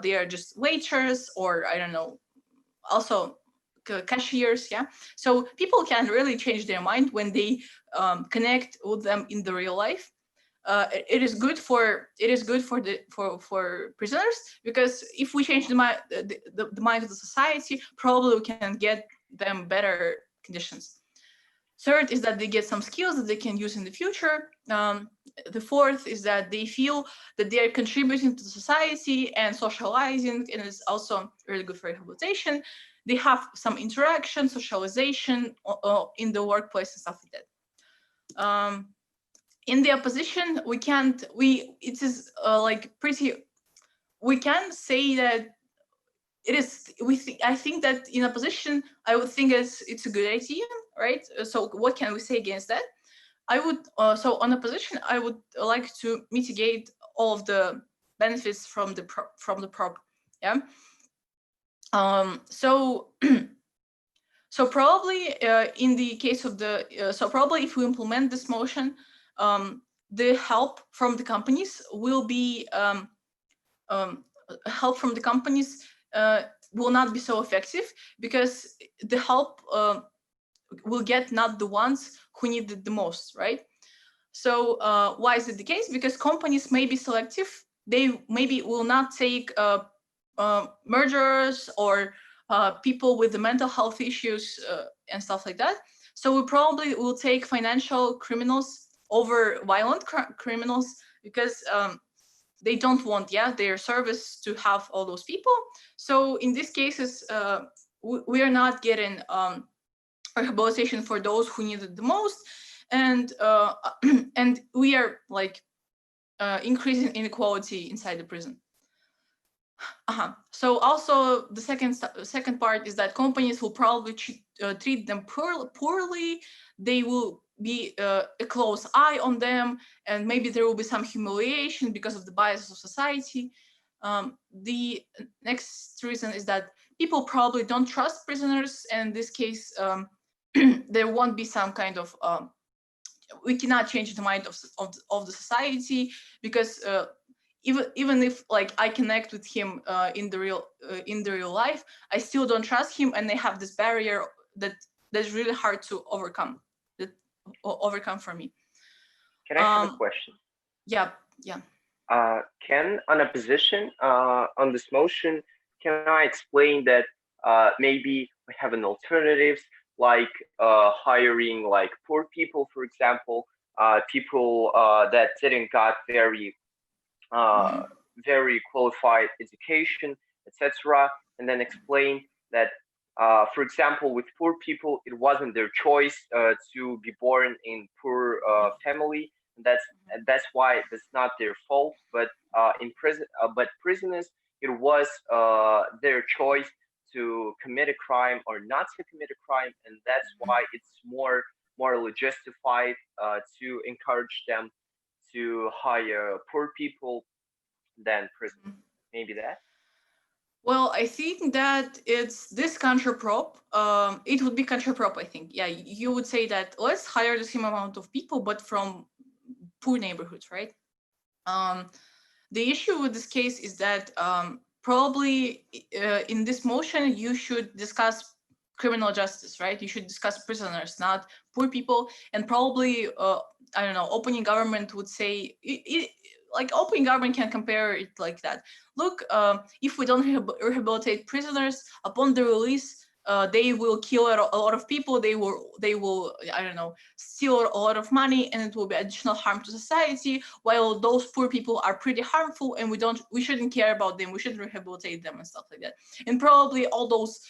They are just waiters or I don't know, also cashiers. Yeah. So people can really change their mind when they connect with them in the real life. It is good for prisoners because if we change the mind of the society, probably we can get them better conditions. Third is that they get some skills that they can use in the future. The fourth is that they feel that they are contributing to the society and socializing, and it's also really good for rehabilitation. They have some interaction, socialization in the workplace and stuff like that. In the opposition, we can say that it is. I think that in opposition, I would think it's a good idea, right? So what can we say against that? I would so on opposition, I would like to mitigate all of the benefits from the problem. Yeah. So so probably in the case of so probably if we implement this motion, the help from the companies will be help from the companies will not be so effective because the help will get not the ones who need it the most, right? So why is it the case? Because companies may be selective. They maybe will not take murderers or people with the mental health issues and stuff like that. So we probably will take financial criminals over violent criminals because they don't want their service to have all those people. So in these cases, we are not getting rehabilitation for those who need it the most, and and we are like increasing inequality inside the prison. So also the second part is that companies will probably treat them poorly. They will be a close eye on them, and maybe there will be some humiliation because of the bias of society. The next reason is that people probably don't trust prisoners, and in this case, there won't be some kind of we cannot change the mind of the society because even if like I connect with him in the real life, I still don't trust him, and they have this barrier that's really hard to overcome for me. Can I have a question? Yeah. Can on a position on this motion, can I explain that maybe we have an alternatives like hiring like poor people, for example, people that didn't got very qualified education, etc., and then explain that, for example, with poor people, it wasn't their choice to be born in poor family. And that's why that's not their fault. But but prisoners, it was their choice to commit a crime or not to commit a crime, and that's why it's more morally justified to encourage them to hire poor people than prison. Maybe that. Well, I think that it's this contraprop. It would be contraprop, I think. Yeah, you would say that let's hire the same amount of people, but from poor neighborhoods, right? The issue with this case is that probably in this motion, you should discuss criminal justice, right? You should discuss prisoners, not poor people. And probably, I don't know, opening government would say, like opening government can compare it like that. Look, if we don't rehabilitate prisoners upon the release, they will kill a lot of people. They will, I don't know, steal a lot of money, and it will be additional harm to society. While those poor people are pretty harmful, and we shouldn't care about them. We shouldn't rehabilitate them and stuff like that. And probably all those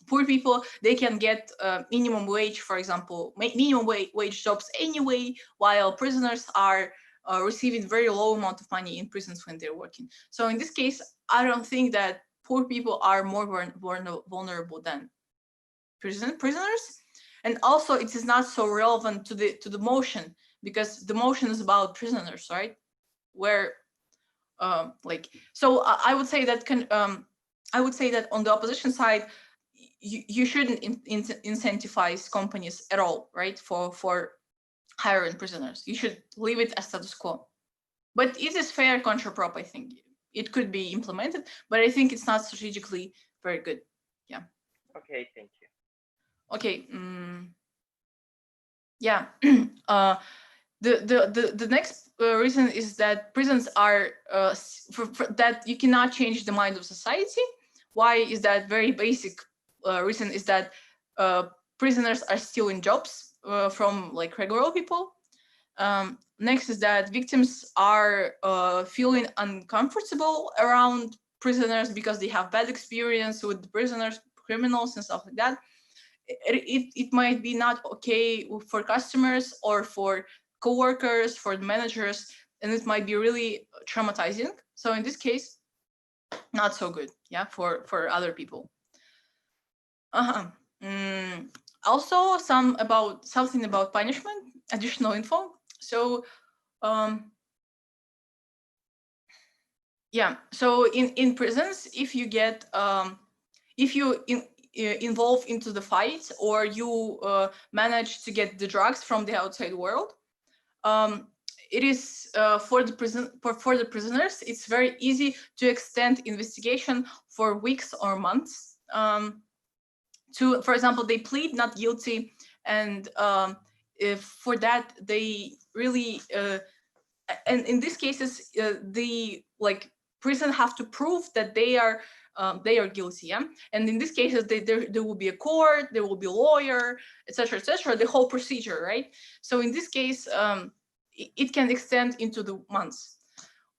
poor people, they can get minimum wage, for example, minimum wage jobs anyway, while prisoners are receiving very low amount of money in prisons when they're working. So in this case, I don't think that poor people are more vulnerable than prisoners. And also, it is not so relevant to the motion, because the motion is about prisoners, right? Where so I would say that on the opposition side, you shouldn't incentivize companies at all, right? For hiring prisoners, you should leave it as status quo. But it is fair contraprop. I think it could be implemented, but I think it's not strategically very good. Yeah. Okay, thank you. Okay. Yeah. The next reason is that prisons are that you cannot change the mind of society. Why is that? Very basic reason is that prisoners are stealing jobs from like regular people. Next is that victims are feeling uncomfortable around prisoners because they have bad experience with prisoners, criminals, and stuff like that. It might be not okay for customers or for co-workers, for the managers, and it might be really traumatizing. So in this case, not so good, yeah, for other people. Also, something about punishment, additional info. So yeah, so in prisons, if you get if you involve into the fight, or you manage to get the drugs from the outside world, it is for the prisoners, it's very easy to extend investigation for weeks or months. To, for example, they plead not guilty, and if for that they really and in these cases the like prison have to prove that they are guilty, yeah. And in these cases, there will be a court, there will be a lawyer, etc., etc., the whole procedure, right? So in this case, it can extend into the months.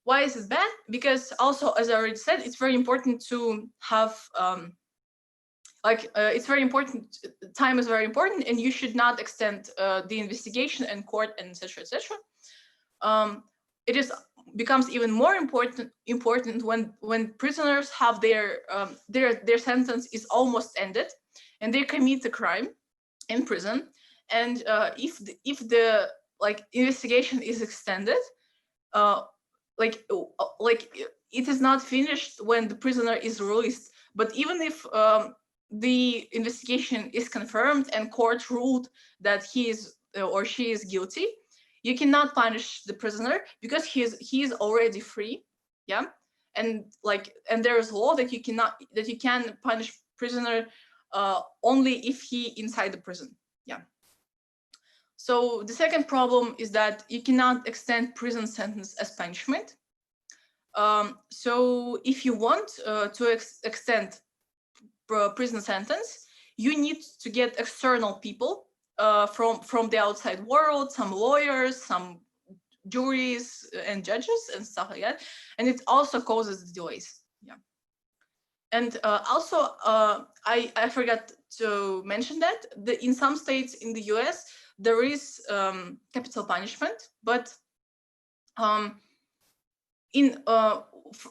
Why is it bad? Because also, as I already said, it's very important to have it's very important. Time is very important, and you should not extend the investigation and court and etc., etc. It becomes even more important when prisoners have their sentence is almost ended, and they commit the crime in prison. And if the like investigation is extended, like it is not finished when the prisoner is released. But even if the investigation is confirmed and court ruled that he is or she is guilty, you cannot punish the prisoner because he is already free, yeah. And there is law that you can punish prisoner only if he inside the prison, yeah. So the second problem is that you cannot extend prison sentence as punishment. So if you want to extend prison sentence, you need to get external people from the outside world, some lawyers, some juries and judges and stuff like that, and it also causes delays. Yeah, and also I forgot to mention that in some states in the US there is capital punishment, but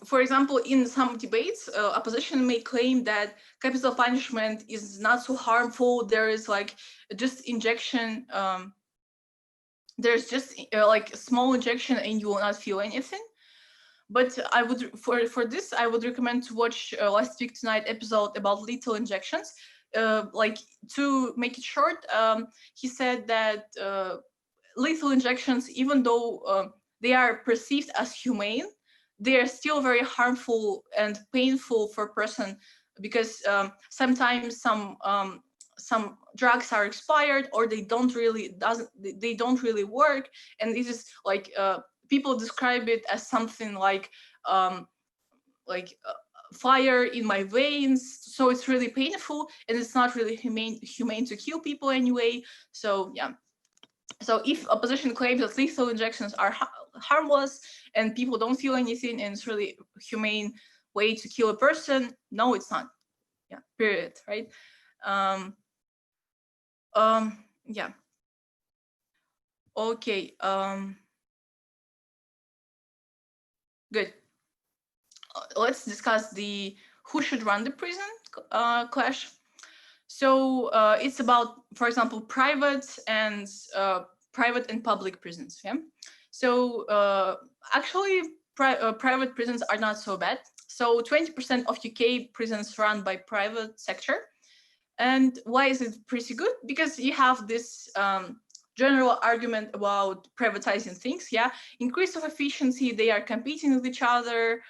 for example, in some debates, opposition may claim that capital punishment is not so harmful. There is like just injection. There's just like a small injection, and you will not feel anything. But I would for this I would recommend to watch Last Week Tonight episode about lethal injections. Like to make it short, he said that lethal injections, even though they are perceived as humane, they are still very harmful and painful for a person, because sometimes some drugs are expired, or they don't really work, and it is like people describe it as something like fire in my veins. So it's really painful, and it's not really humane to kill people anyway. So yeah. So if opposition claims that lethal injections are harmless and people don't feel anything and it's really humane way to kill a person, no, it's not. Yeah, period, right? Yeah. Okay. Good. Let's discuss the who should run the prison clash. So it's about, for example, private and public prisons. Yeah. So actually, private prisons are not so bad. So 20% of UK prisons run by private sector. And why is it pretty good? Because you have this general argument about privatizing things. Yeah, increase of efficiency. They are competing with each other.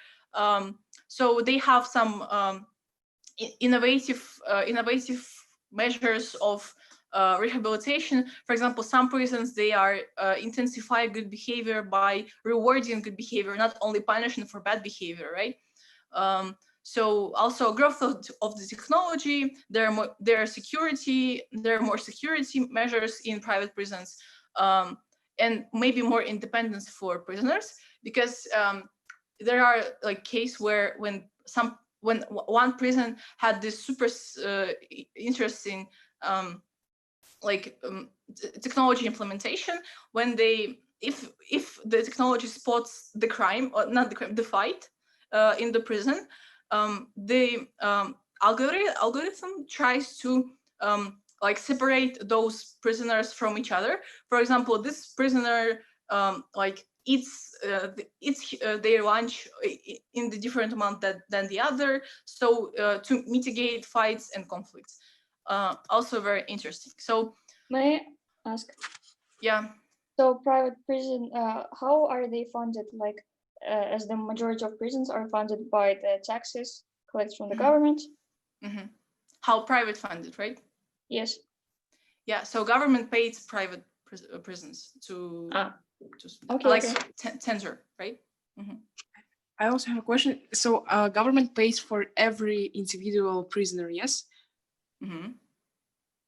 So they have some innovative measures of rehabilitation. For example, some prisons, they are intensify good behavior by rewarding good behavior, not only punishing for bad behavior, right? So also growth of the technology, there are more security measures in private prisons, and maybe more independence for prisoners, because there are like case where when one prison had this super interesting technology implementation, when if the technology spots the crime, or not the crime, the fight in the prison, the algorithm tries to separate those prisoners from each other. For example, this prisoner eats their lunch in the different amount than the other, so to mitigate fights and conflicts. Also very interesting. So may I ask? Yeah. So private prison, how are they funded? Like, as the majority of prisons are funded by the taxes collected from the government. How private funded, right? Yes. Yeah. So government pays private prisons to tender, right? I also have a question. So government pays for every individual prisoner, yes?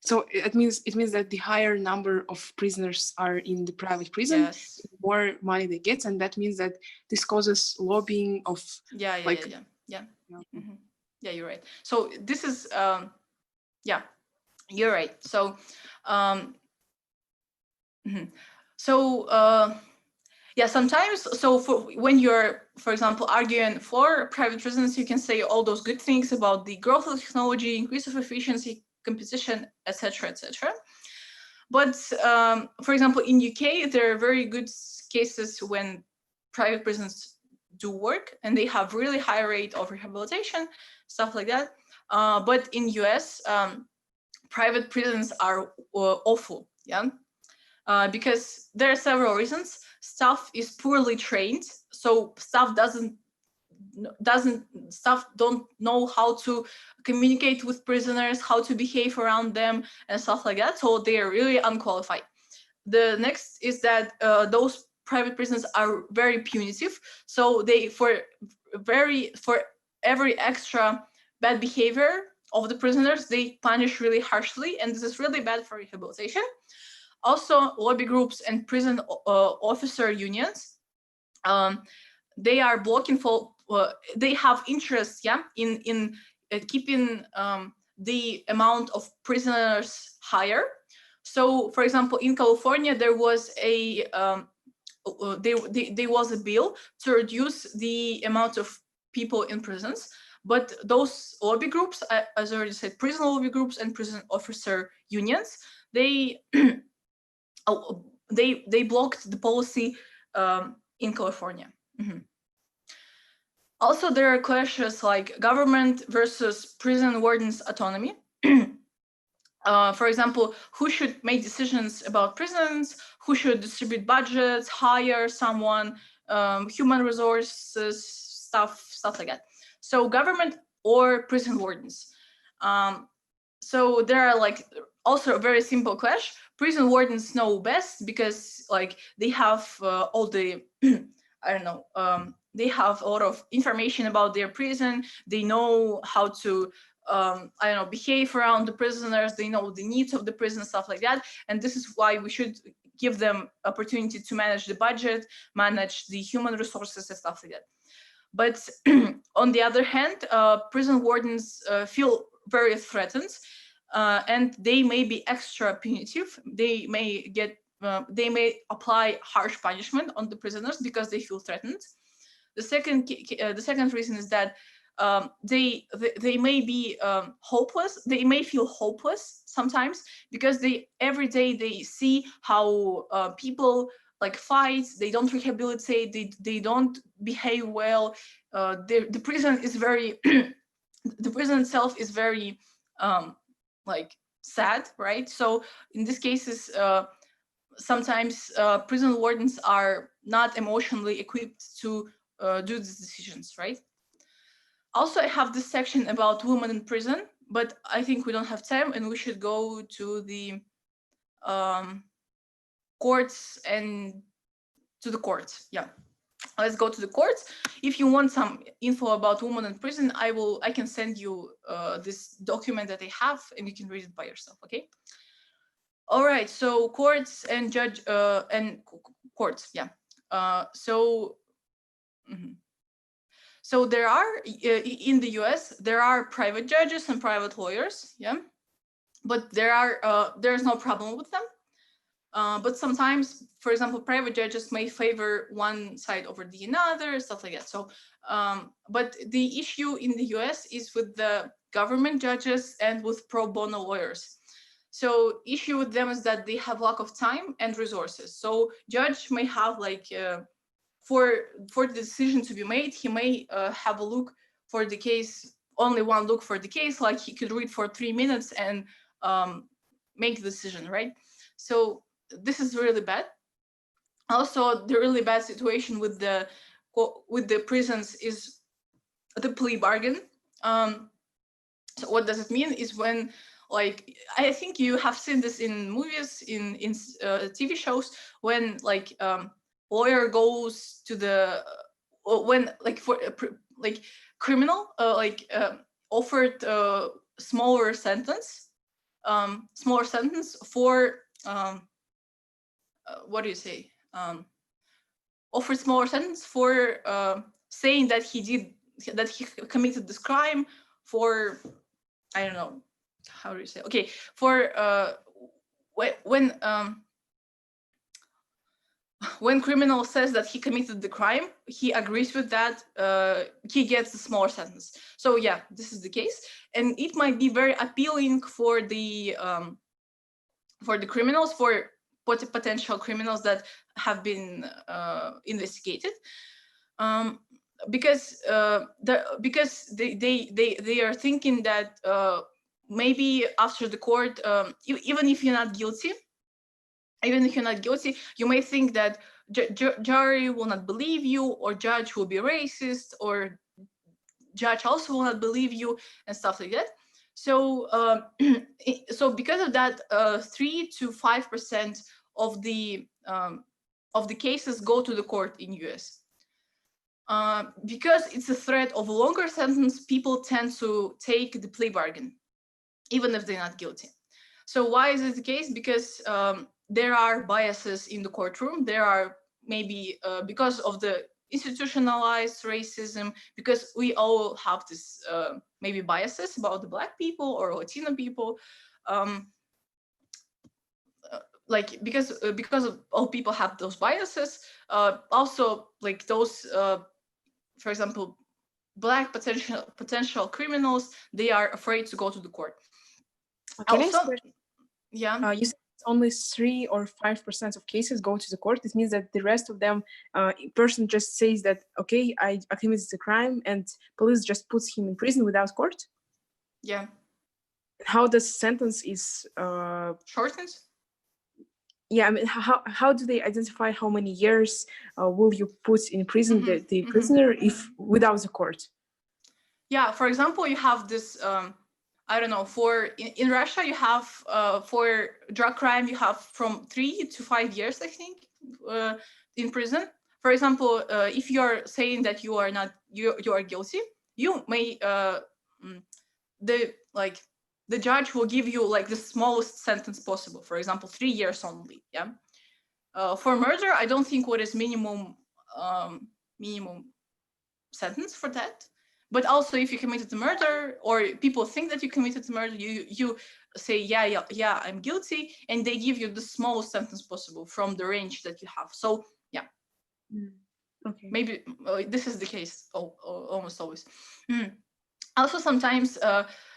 So it means that the higher number of prisoners are in the private prison, yes, the more money they get, and that means that this causes lobbying of Yeah, you're right. So this is yeah, you're right. So yeah, sometimes, so when you're, for example, arguing for private prisons, you can say all those good things about the growth of technology, increase of efficiency, competition, etc., etc. But for example, in UK, there are very good cases when private prisons do work and they have really high rate of rehabilitation, stuff like that. But in US, private prisons are awful. Yeah. Because there are several reasons. Staff is poorly trained, so staff don't know how to communicate with prisoners, how to behave around them, and stuff like that. So they are really unqualified. the next is that those private prisons are very punitive. So they for every extra bad behavior of the prisoners, they punish really harshly, and this is really bad for rehabilitation. Also, lobby groups and prison officer unions, they are blocking for they have interest, yeah, in keeping the amount of prisoners higher. So, for example, in California, there was a there was a bill to reduce the amount of people in prisons, but those lobby groups, as I already said, prison lobby groups and prison officer unions, they they blocked the policy in California. Also, there are clashes like government versus prison wardens' autonomy. For example, who should make decisions about prisons, who should distribute budgets, hire someone, human resources, stuff like that. So government or prison wardens. So there are like also a very simple clash. Prison wardens know best because like they have all the I don't know, they have a lot of information about their prison. They know how to I don't know, behave around the prisoners. They know the needs of the prison, stuff like that. And this is why we should give them opportunity to manage the budget, manage the human resources and stuff like that. But on the other hand, prison wardens feel very threatened, and they may be extra punitive. They may get they may apply harsh punishment on the prisoners because they feel threatened. The second reason is that they may be hopeless. They may feel hopeless sometimes because every day they see how people like fight. They don't rehabilitate. They don't behave well. The prison is very the prison itself is very like sad, right? So in these cases, sometimes prison wardens are not emotionally equipped to do these decisions, right? Also, I have this section about women in prison, but I think we don't have time, and we should go to the courts and to the courts. Yeah, let's go to the courts. If you want some info about women in prison, I can send you this document that I have, and you can read it by yourself. Okay. All right. So courts and courts. Yeah. So there are in the US there are private judges and private lawyers. Yeah, but there's no problem with them. But sometimes, for example, private judges may favor one side over the another, stuff like that. So, but the issue in the US is with the government judges and with pro bono lawyers. So issue with them is that they have lack of time and resources. So judge may have like, for the decision to be made, he may have a look for the case, only one look for the case, like he could read for 3 minutes and make the decision, right? So this is really bad. Also, the really bad situation with the prisons is the plea bargain. So what does it mean is when, like, I think you have seen this in movies, in TV shows, when like lawyer goes to the when like for like criminal offered smaller sentence for what do you say? Offered smaller sentence for saying that he committed this crime for, I don't know, how do you say? Okay, for when criminal says that he committed the crime, he agrees with that, he gets a smaller sentence. So yeah, this is the case, and it might be very appealing for the criminals, for potential criminals that have been investigated, because they are thinking that maybe after the court, even if you're not guilty, you may think that jury will not believe you, or judge will be racist, or judge also will not believe you, and stuff like that. So so because of that, 3 to 5% of the cases go to the court in US. Because it's a threat of a longer sentence, people tend to take the plea bargain, even if they're not guilty. So why is it the case? Because there are biases in the courtroom. There are maybe because of the institutionalized racism, because we all have this maybe biases about the Black people or Latino people. Like because all people have those biases. Also, like those, for example, Black potential criminals, they are afraid to go to the court. Okay, Also, yeah. You said only 3 or 5% of cases go to the court. It means that the rest of them, person just says that, okay, I committed the crime, and police just puts him in prison without court. Yeah. How the sentence is shortened? Yeah, I mean, how do they identify how many years will you put in prison the prisoner if without the court? Yeah, for example, you have this, I don't know, in Russia, you have for drug crime, you have from 3 to 5 years, I think, in prison. For example, if you're saying that you are not, you are guilty, you may, the judge will give you like the smallest sentence possible. For example, 3 years only. Yeah. For murder, I don't think what is minimum sentence for that. But also, if you committed a murder, or people think that you committed a murder, you say, yeah, I'm guilty, and they give you the smallest sentence possible from the range that you have. So yeah. Okay. Maybe this is the case almost always. Also, sometimes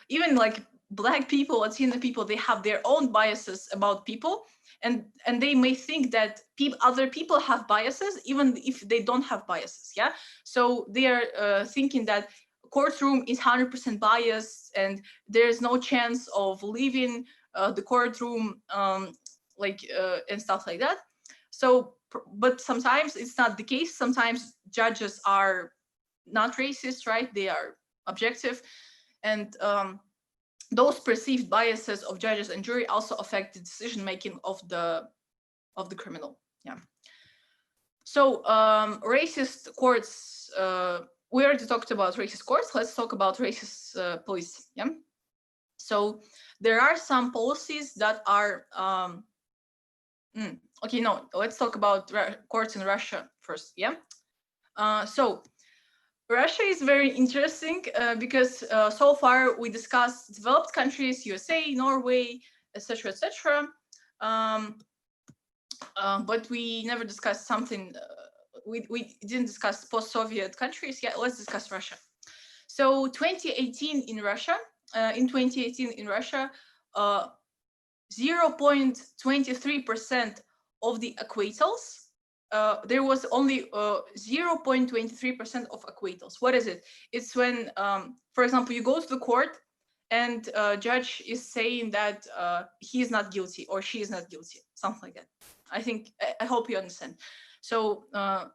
even like Black people, Latino people, they have their own biases about people, and they may think that other people have biases even if they don't have biases. Yeah, so they are thinking that courtroom is 100% biased and there's no chance of leaving the courtroom and stuff like that. So, but sometimes it's not the case. Sometimes judges are not racist, right? They are objective, and those perceived biases of judges and jury also affect the decision making of the criminal. Yeah. So racist courts. We already talked about racist courts. Let's talk about racist police. Yeah. So there are some policies that are. Okay, no. Let's talk about courts in Russia first. Yeah. So Russia is very interesting because so far we discussed developed countries, USA, Norway, etc., etc. But we never discussed something. We didn't discuss post-Soviet countries. Yeah, let's discuss Russia. So 2018 in Russia. In 2018 in Russia, 0.23% of the acquittals. There was only 0.23% of acquittals. What is it? It's when, for example, you go to the court and judge is saying that he is not guilty or she is not guilty, something like that. I hope you understand. So, and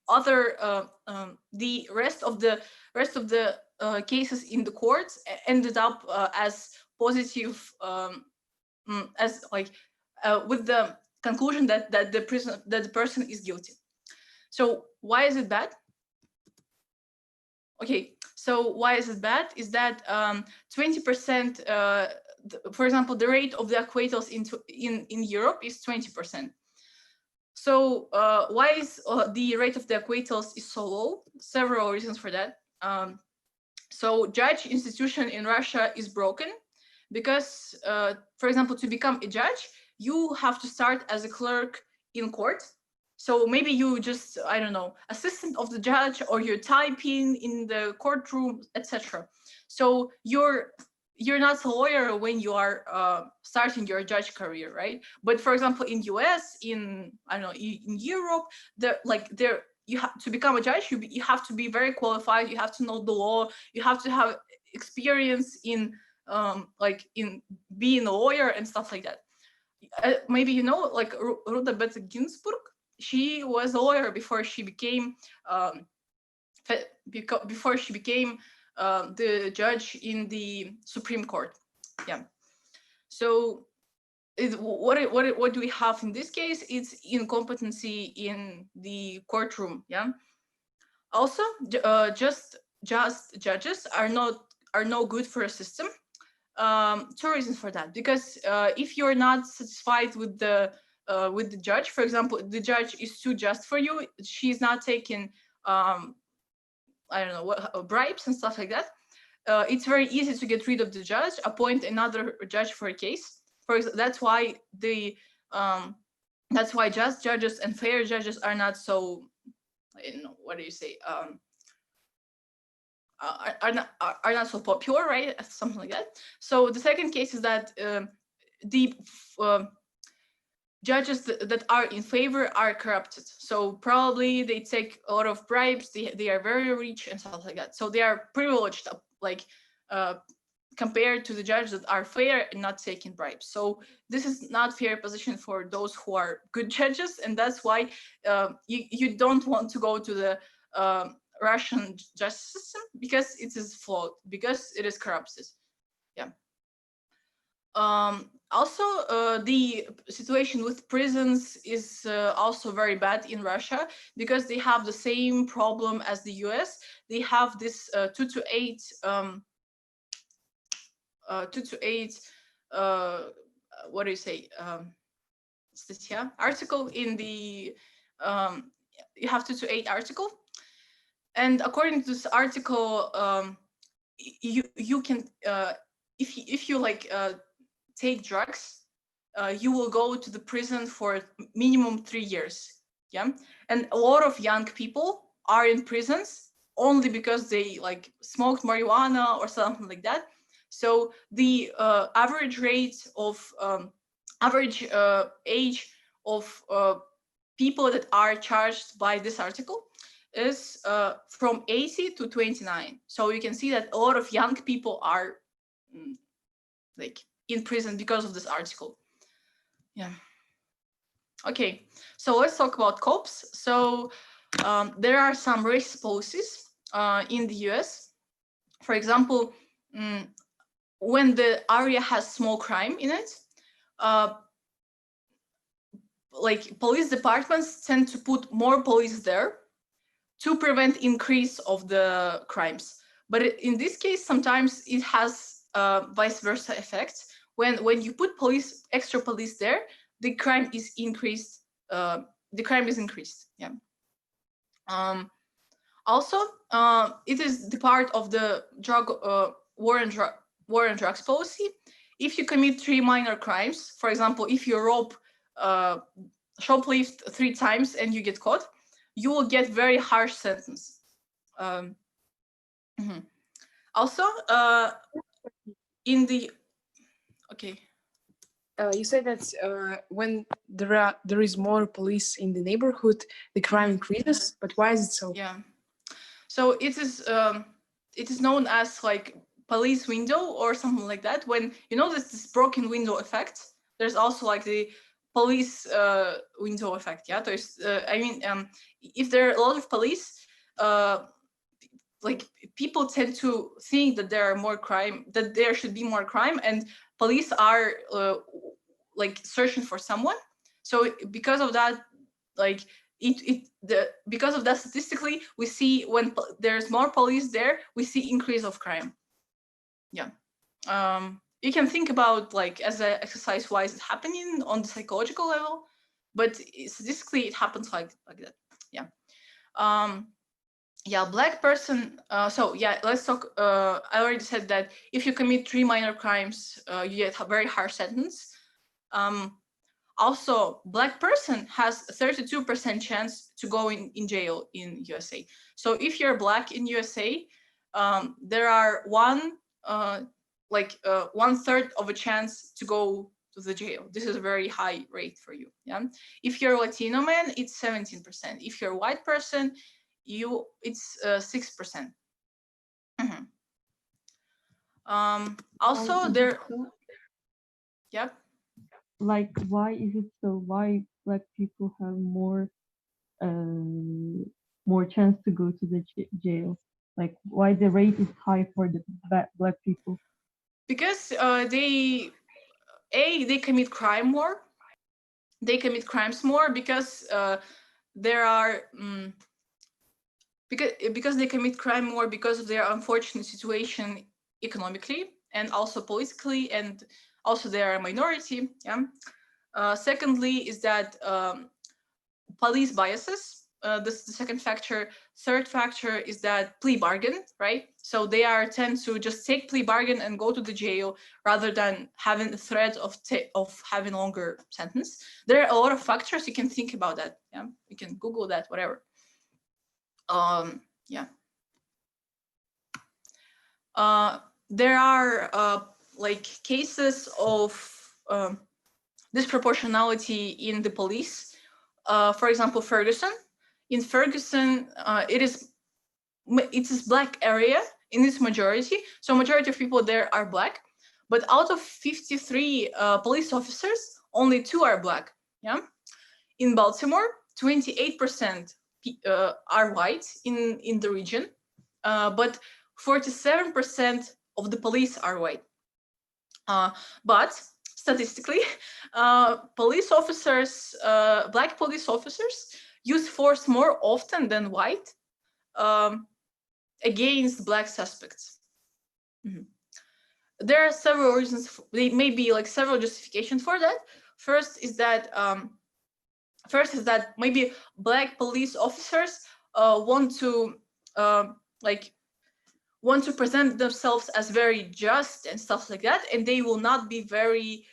other the rest of the cases in the courts ended up as positive. As with the conclusion that the person is guilty. So why is it bad? Okay, so why is it bad? Is that 20%? For example, the rate of the acquittals in Europe is 20%. So why is the rate of the acquittals is so low? Several reasons for that. So judge institution in Russia is broken. Because, for example, to become a judge, you have to start as a clerk in court. So maybe you just, I don't know, assistant of the judge, or you're typing in the courtroom, etc. So you're not a lawyer when you are starting your judge career, right? But for example, in US, in I don't know, in Europe, you have to become a judge. You have to be very qualified. You have to know the law. You have to have experience in in being a lawyer and stuff like that. Maybe you know, like Ruta Bader Ginsburg, she was a lawyer before she became the judge in the Supreme Court. Yeah. So what do we have in this case? It's incompetency in the courtroom. Yeah. Also, just judges are no good for a system. Two reasons for that. Because if you're not satisfied with the judge, for example, the judge is too just for you, she's not taking I don't know what bribes and stuff like that. It's very easy to get rid of the judge, appoint another judge for a case. That's why just judges and fair judges are not so, what do you say, are not so popular, right? Something like that. So the second case is that the judges that are in favor are corrupted. So probably they take a lot of bribes. They are very rich and stuff like that. So they are privileged, like compared to the judges that are fair and not taking bribes. So this is not fair position for those who are good judges, and that's why you don't want to go to the Russian justice system, because it is flawed, because it is corrupted. Yeah. Also, the situation with prisons is also very bad in Russia, because they have the same problem as the US. They have this 2 to 8 what do you say, article in the you have 2 to 8 article, and according to this article, you can if you like take drugs, you will go to the prison for minimum 3 years. Yeah, and a lot of young people are in prisons only because they like smoked marijuana or something like that. So the average rate of average age of people that are charged by this article is from 80 to 29. So you can see that a lot of young people are like in prison because of this article. Yeah. Okay, so let's talk about cops. So there are some racist policies in the US. For example, when the area has small crime in it, like police departments tend to put more police there to prevent increase of the crimes. But in this case, sometimes it has vice versa effect. When you put extra police there, the crime is increased. Yeah. Also, it is the part of the drug war and drugs policy. If you commit 3 minor crimes, for example, if you shoplift 3 times and you get caught, you will get very harsh sentence. Also, in the you said that when there is more police in the neighborhood, the crime increases. But why is it so? Yeah. So it is known as like police window or something like that. When you know this broken window effect, there's also like the police window effect. Yeah. I mean, if there are a lot of police, like people tend to think that there are more crime, that there should be more crime, and police are like searching for someone. So because of that, like because of that, statistically, we see when there's more police there, we see increase of crime. Yeah. You can think about like as an exercise why is it happening on the psychological level, but statistically it happens like that. Yeah. Yeah, black person. So yeah, let's talk. I already said that if you commit 3 minor crimes, you get a very harsh sentence. Also, black person has a 32% chance to go in jail in USA. So if you're black in USA, there are 1/3 of a chance to go to the jail. This is a very high rate for you. Yeah. If you're a Latino man, it's 17%. If you're a white person, it's 6%. Also there. Yep. Like, why is it so? Why black people have more chance to go to the jail? Like, why the rate is high for the black people? Because they commit crime more. They commit crimes more because there are because they commit crime more because of their unfortunate situation economically and also politically, and also they are a minority. Yeah. Secondly, is that police biases. This is the second factor. Third factor is that plea bargain, right? So they tend to just take plea bargain and go to the jail rather than having the threat of having longer sentence. There are a lot of factors. You can think about that. Yeah, you can Google that, whatever. Yeah. There are like cases of disproportionality in the police. For example, Ferguson. In Ferguson, it's a black area in its majority. So majority of people there are black, but out of 53 police officers, only 2 are black. Yeah. In Baltimore, 28% are white in the region, but 47% of the police are white. But statistically, police officers, black police officers, use force more often than white against black suspects. There are several reasons. There may be like several justifications for that. First is that maybe black police officers want to present themselves as very just and stuff like that, and they will not be very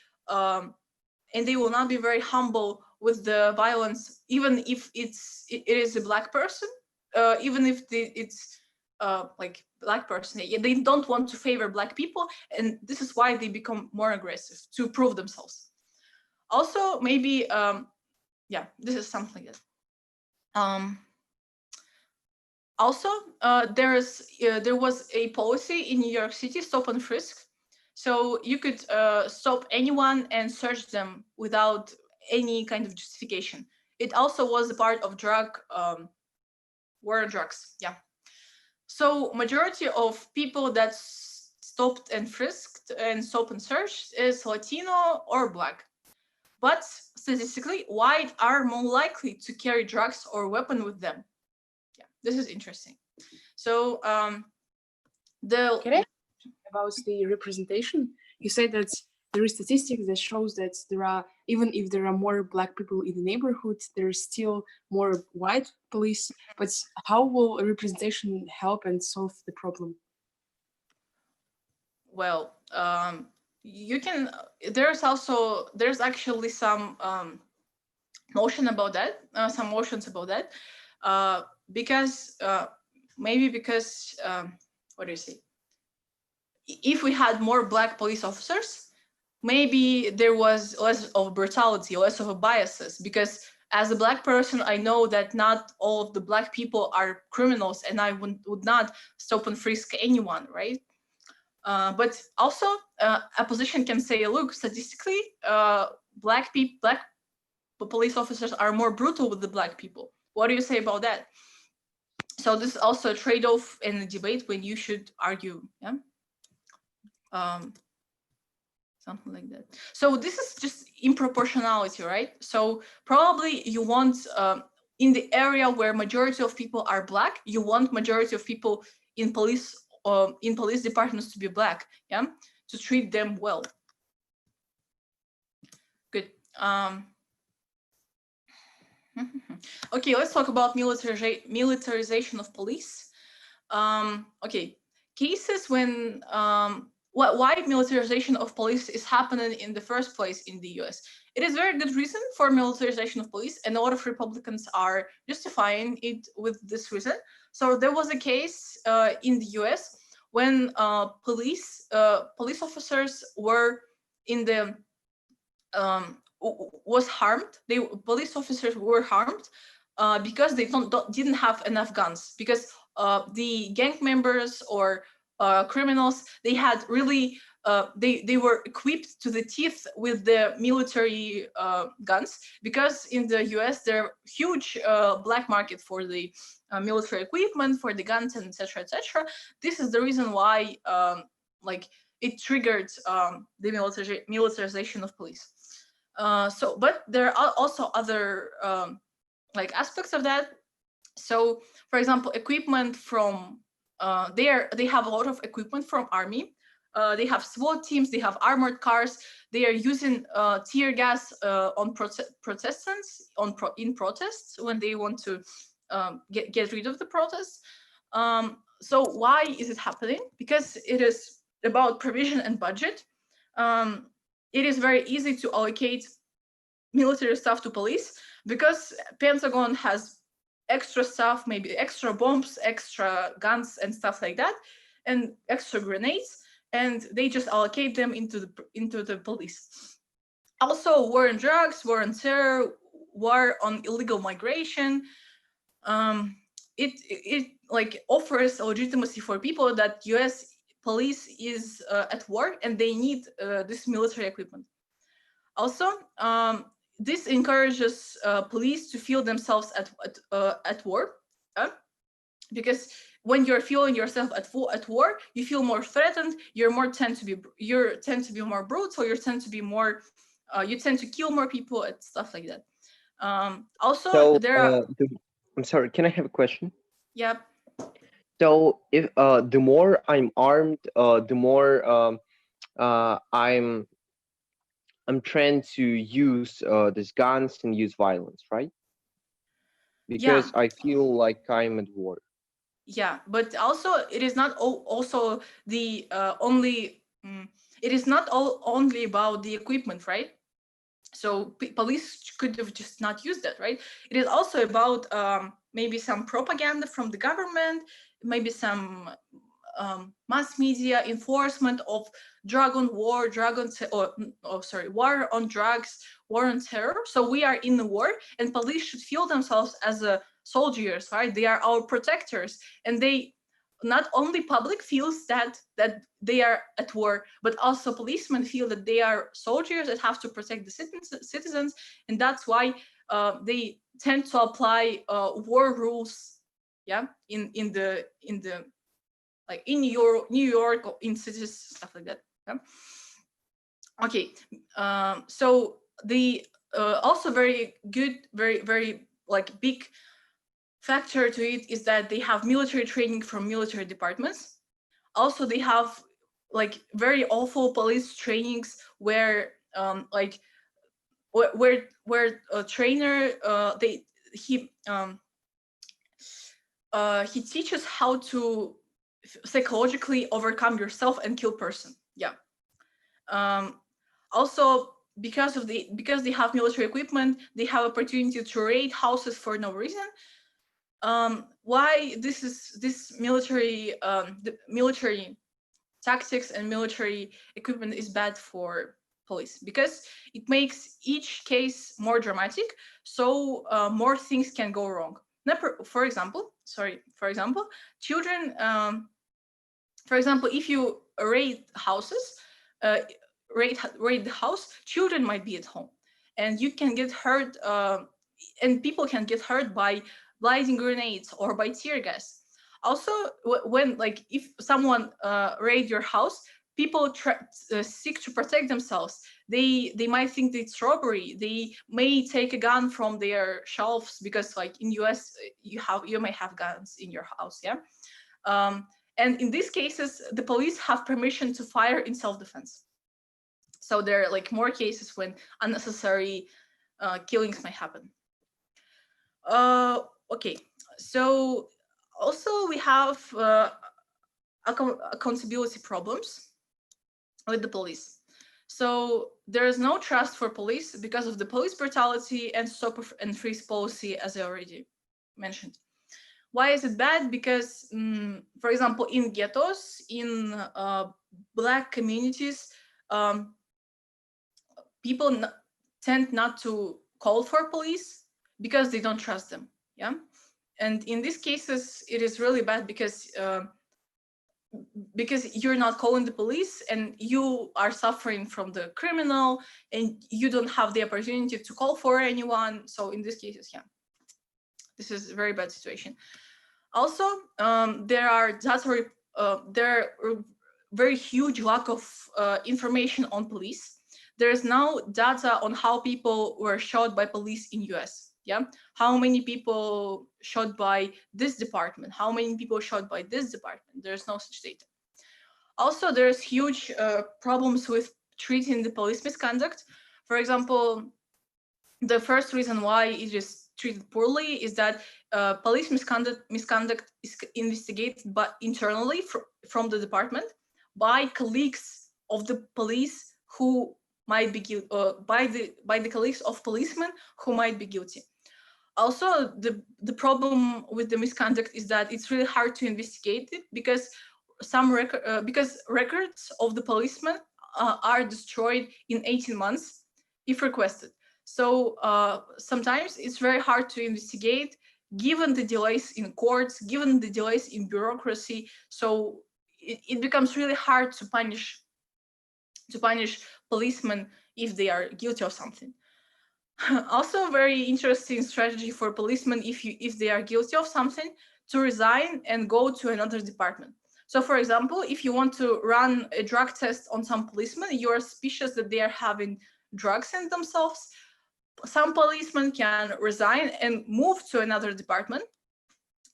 humble with the violence, even if it is a black person, even if it's like black person. They don't want to favor black people, and this is why they become more aggressive to prove themselves. Also, maybe yeah, this is something like that. Also, there was a policy in New York City, stop and frisk. So you could stop anyone and search them without any kind of justification. It also was a part of war on drugs. Yeah. So majority of people that stopped and frisked and stop and searched is Latino or black. But statistically, white are more likely to carry drugs or weapon with them. Yeah, this is interesting. So Can I about the representation? You said that there is statistics that shows that there are, even if there are more black people in the neighborhood, there's still more white police. But how will representation help and solve the problem? Well, you can. There's actually some motions about that. Because maybe because what do you say? If we had more black police officers, maybe there was less of brutality, less of a biases. Because as a black person, I know that not all of the black people are criminals, and I would not stop and frisk anyone, right? But also, opposition can say, look, statistically, black police officers are more brutal with the black people. What do you say about that? So this is also a trade-off in the debate when you should argue. Yeah. Something like that. So this is just improportionality, right? So probably you want in the area where majority of people are black, you want majority of people in police departments to be black, yeah, to treat them well. Good. Okay, let's talk about militarization of police. Okay, cases when why militarization of police is happening in the first place in the US. It is very good reason for militarization of police, and a lot of Republicans are justifying it with this reason. So there was a case in the US when police officers were in the police officers were harmed because they didn't have enough guns, because the gang members or criminals, they had really they were equipped to the teeth with the military guns, because in the US there are huge black market for the military equipment, for the guns, and etc. This is the reason why like it triggered the militarization of police. But there are also other like aspects of that. So, for example, equipment from they have a lot of equipment from army. They have SWAT teams. They have armored cars. They are using tear gas on protestants in protests when they want to get rid of the protests. So why is it happening? Because it is about provision and budget. It is very easy to allocate military stuff to police because Pentagon has extra stuff, maybe extra bombs, extra guns and stuff like that, and extra grenades, and they just allocate them into the police. Also, war on drugs, war on terror, war on illegal migration. It like offers a legitimacy for people that U.S. police is at war and they need this military equipment. Also, this encourages police to feel themselves at war, because when you're feeling yourself at war, you feel more threatened. You tend to be more brutal. You tend to be more. You tend to kill more people and stuff like that. Also, So, there are. I'm sorry. Can I have a question? Yeah. So, if the more I'm armed, the more I'm trying to use these guns and use violence, right? Because Yeah. I feel like I'm at war. Yeah, but also it is not also the only. It is not only about the equipment, right? So police could have just not used that, right? It is also about maybe some propaganda from the government, maybe some mass media enforcement of war on drugs, war on terror. So we are in the war, and police should feel themselves as soldiers, right? They are our protectors, and they not only public feels that they are at war, but also policemen feel that they are soldiers that have to protect the citizens, and that's why they tend to apply war rules, yeah, in the like in New York or in cities, stuff like that. Yeah? Okay, so the also very good, very like big factor to it is that they have military training from military departments. Also, they have like very awful police trainings where like where a trainer he teaches how to psychologically overcome yourself and kill person. Yeah. Also, because they have military equipment, they have opportunity to raid houses for no reason. Why this military the military tactics and military equipment is bad for police? Because it makes each case more dramatic, so more things can go wrong. For example, children. For example, if you raid houses, raid the house, children might be at home, and you can get hurt, and people can get hurt by blinding grenades or by tear gas. Also, when like if someone raid your house, people seek to protect themselves. They might think that it's robbery. They may take a gun from their shelves because, like in US, you may have guns in your house, yeah. And in these cases, the police have permission to fire in self-defense. So there are like more cases when unnecessary killings might happen. Okay, so also we have accountability problems with the police. So there is no trust for police because of the police brutality and stop and freeze policy, as I already mentioned. Why is it bad? Because, for example, in ghettos, in Black communities, people tend not to call for police because they don't trust them. Yeah, and in these cases, it is really bad because you're not calling the police and you are suffering from the criminal and you don't have the opportunity to call for anyone. So in these cases, yeah, this is a very bad situation. Also, there are very huge lack of information on police. There is now data on how people were shot by police in US. Yeah, how many people shot by this department? How many people shot by this department? There's no such data. Also, there's huge problems with treating the police misconduct. For example, the first reason why it is treated poorly is that police misconduct is investigated but internally from the department by colleagues of the police who might be guilty, by the colleagues of policemen who might be guilty. Also, the problem with the misconduct is that it's really hard to investigate it because because records of the policemen are destroyed in 18 months if requested. So sometimes it's very hard to investigate given the delays in courts, given the delays in bureaucracy. So it becomes really hard to punish policemen if they are guilty of something. Also, very interesting strategy for policemen if they are guilty of something, to resign and go to another department. So, for example, if you want to run a drug test on some policemen, you are suspicious that they are having drugs in themselves. Some policemen can resign and move to another department,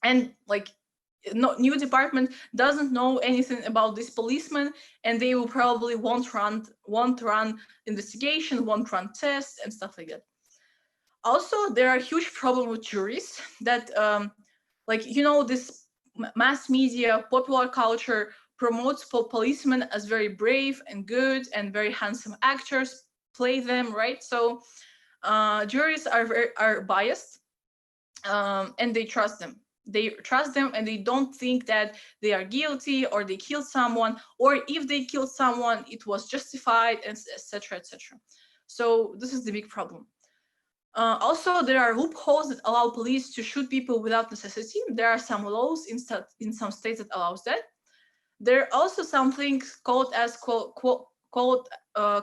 and like new department doesn't know anything about this policeman, and they will probably won't run investigation, won't run tests and stuff like that. Also, there are huge problems with juries that, this mass media, popular culture promotes policemen as very brave and good and very handsome actors, play them, right? So juries are biased, and they trust them. They trust them and they don't think that they are guilty or they killed someone, or if they killed someone, it was justified, and etc., etc. So this is the big problem. Also, there are loopholes that allow police to shoot people without necessity. There are some laws in some states that allows that. There are also some things called as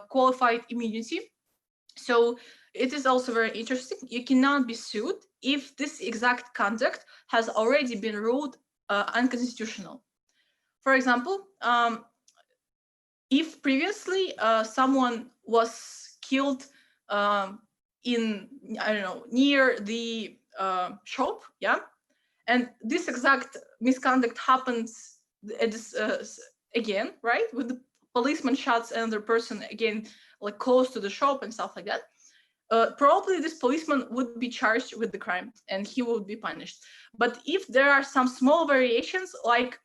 qualified immunity. So it is also very interesting. You cannot be sued if this exact conduct has already been ruled unconstitutional. For example, if previously someone was killed in, I don't know, near the shop, yeah, and this exact misconduct happens at this, again, right, with the policeman shots another person again, like close to the shop and stuff like that, probably this policeman would be charged with the crime and he would be punished. But if there are some small variations, like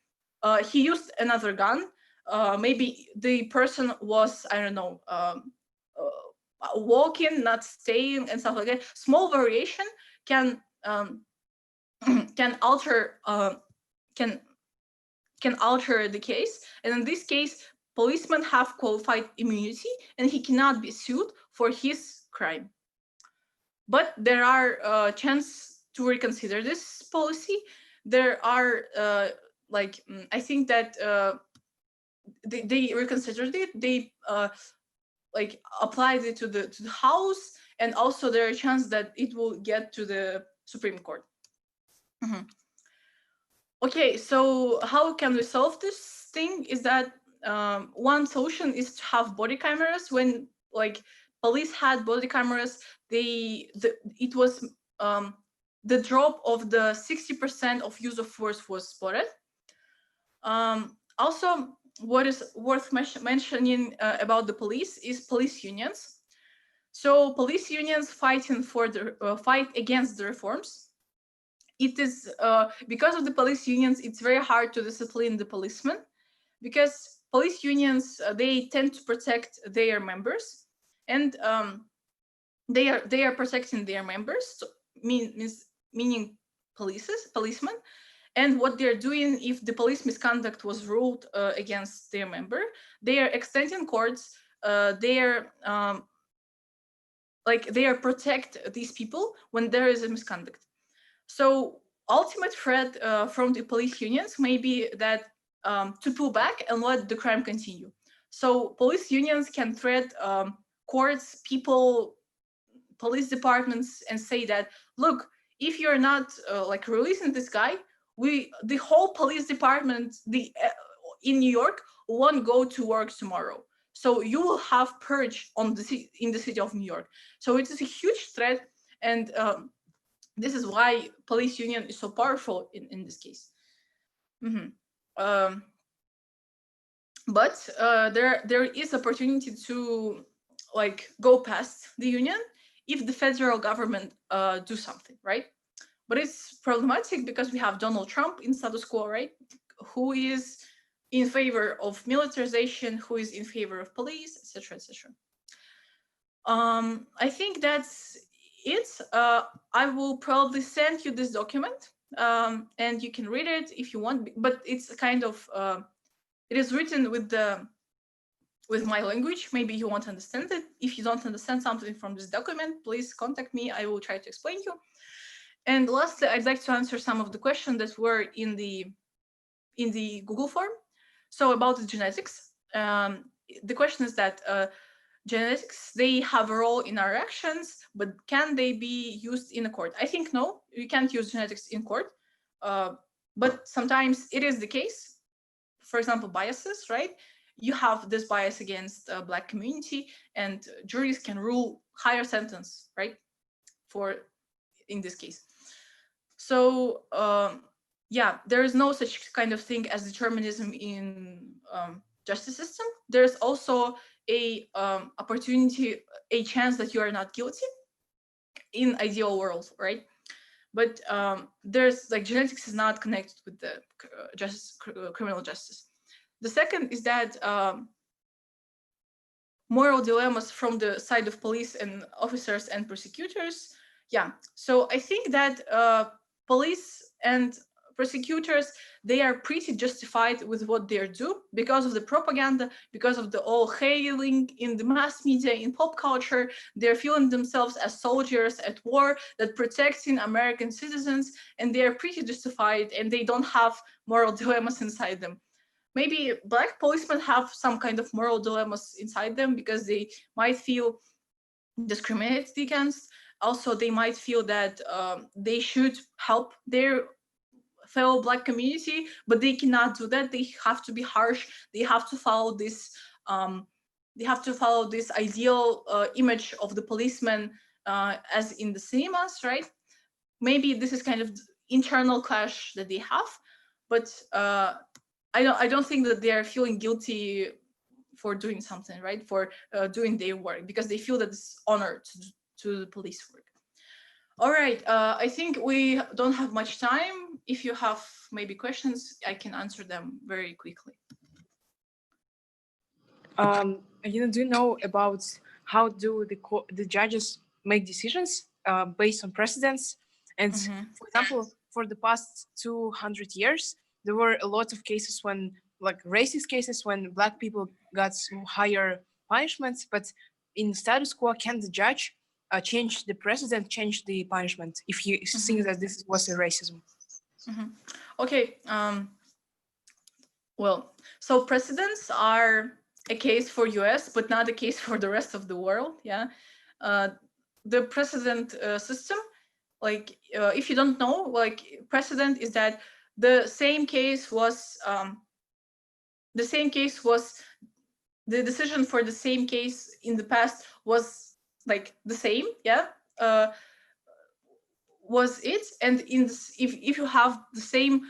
he used another gun, maybe the person was, I don't know, walking, not staying, and stuff like that. Small variation can alter the case, and in this case, policemen have qualified immunity, and he cannot be sued for his crime. But there are chance to reconsider this policy. There are I think that they reconsidered it. They applied it to the House, and also there are a chance that it will get to the Supreme Court. Mm-hmm. Okay, so how can we solve this thing? Is that one solution is to have body cameras. When police had body cameras, it was the drop of the 60% of use of force was spotted. Also, what is worth mentioning about the police is police unions. So police unions fighting for the fight against the reforms. It is because of the police unions, it's very hard to discipline the policemen, because police unions they tend to protect their members, and they are protecting their members, so meaning policemen. And what they're doing, if the police misconduct was ruled against their member, they are extending courts. They are protect these people when there is a misconduct. So ultimate threat from the police unions may be that to pull back and let the crime continue. So police unions can threat courts, people, police departments, and say that, look, if you're not releasing this guy, the whole police department in New York won't go to work tomorrow. So you will have purge in the city of New York. So it is a huge threat, and this is why police union is so powerful in this case. But there is opportunity to like go past the union if the federal government do something, right? But it's problematic because we have Donald Trump in status quo, right? Who is in favor of militarization, who is in favor of police, etc., etc. I think that's it. I will probably send you this document, and you can read it if you want. But it's kind of it is written with my language. Maybe you won't understand it. If you don't understand something from this document, please contact me. I will try to explain you. And lastly, I'd like to answer some of the questions that were in the Google form. So about the genetics, the question is that genetics, they have a role in our actions, but can they be used in a court? I think no, you can't use genetics in court, but sometimes it is the case. For example, biases, right? You have this bias against Black community, and juries can rule higher sentence, right? For in this case. So yeah, there is no such kind of thing as determinism in justice system. There's also a opportunity, a chance that you are not guilty in ideal world, right? But there's like genetics is not connected with the criminal justice. The second is that moral dilemmas from the side of police and officers and prosecutors. Yeah, so I think that police and prosecutors, they are pretty justified with what they do because of the propaganda, because of the all hailing in the mass media, in pop culture. They're feeling themselves as soldiers at war that protecting American citizens, and they are pretty justified, and they don't have moral dilemmas inside them. Maybe Black policemen have some kind of moral dilemmas inside them because they might feel discriminated against. Also, they might feel that they should help their fellow Black community, but they cannot do that. They have to be harsh. They have to follow this. They have to follow this ideal image of the policeman as in the cinemas, right? Maybe this is kind of internal clash that they have, but I don't think that they are feeling guilty for doing something, right? For doing their work, because they feel that it's honor to the police work. All right, I think we don't have much time. If you have maybe questions, I can answer them very quickly. Elina, do you know about how do the judges make decisions based on precedents? And for example, for the past 200 years, there were a lot of cases when, like racist cases, when Black people got higher punishments, but in status quo, can the judge change the precedent, change the punishment if he thinks that this was a racism? Okay. Well, so precedents are a case for US, but not a case for the rest of the world. Yeah. The precedent system, like if you don't know, like precedent is that the same case was the decision for the same case in the past was like the same, yeah, was it, and in this, if you have the same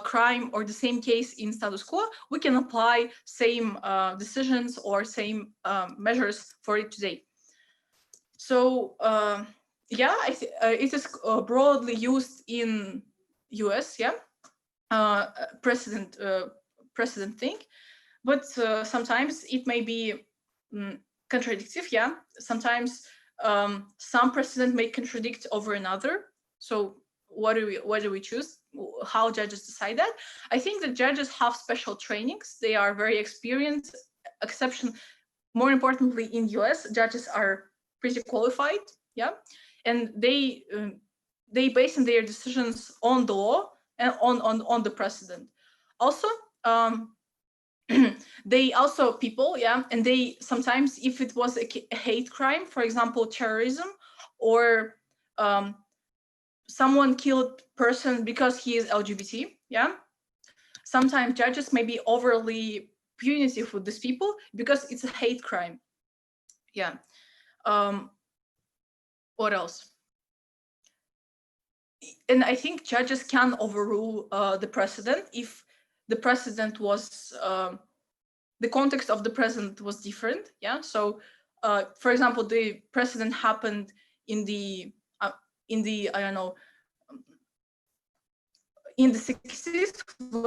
crime or the same case in status quo, we can apply same decisions or same measures for it today. So yeah, it is broadly used in US, yeah, precedent thing, but sometimes it may be contradictive, yeah. Sometimes some precedent may contradict over another. So what do we choose? How judges decide that? I think that judges have special trainings. They are very experienced. Exception, more importantly, in US, judges are pretty qualified, yeah, and they base their decisions on the law and on the precedent. Also, they also people, yeah, and they sometimes, if it was a hate crime, for example, terrorism, or someone killed person because he is LGBT, yeah, sometimes judges may be overly punitive with these people because it's a hate crime. Yeah. What else? And I think judges can overrule the precedent if the precedent was the context of the precedent was different. Yeah. So, for example, the precedent happened in the I don't know, in the 60s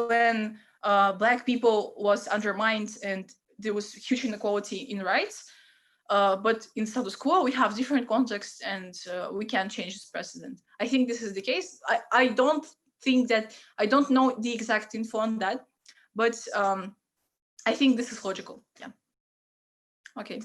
when Black people was undermined and there was huge inequality in rights. But in status quo, we have different contexts and we can change this precedent. I think this is the case. I don't think that, I don't know the exact info on that, but I think this is logical. Yeah. Okay.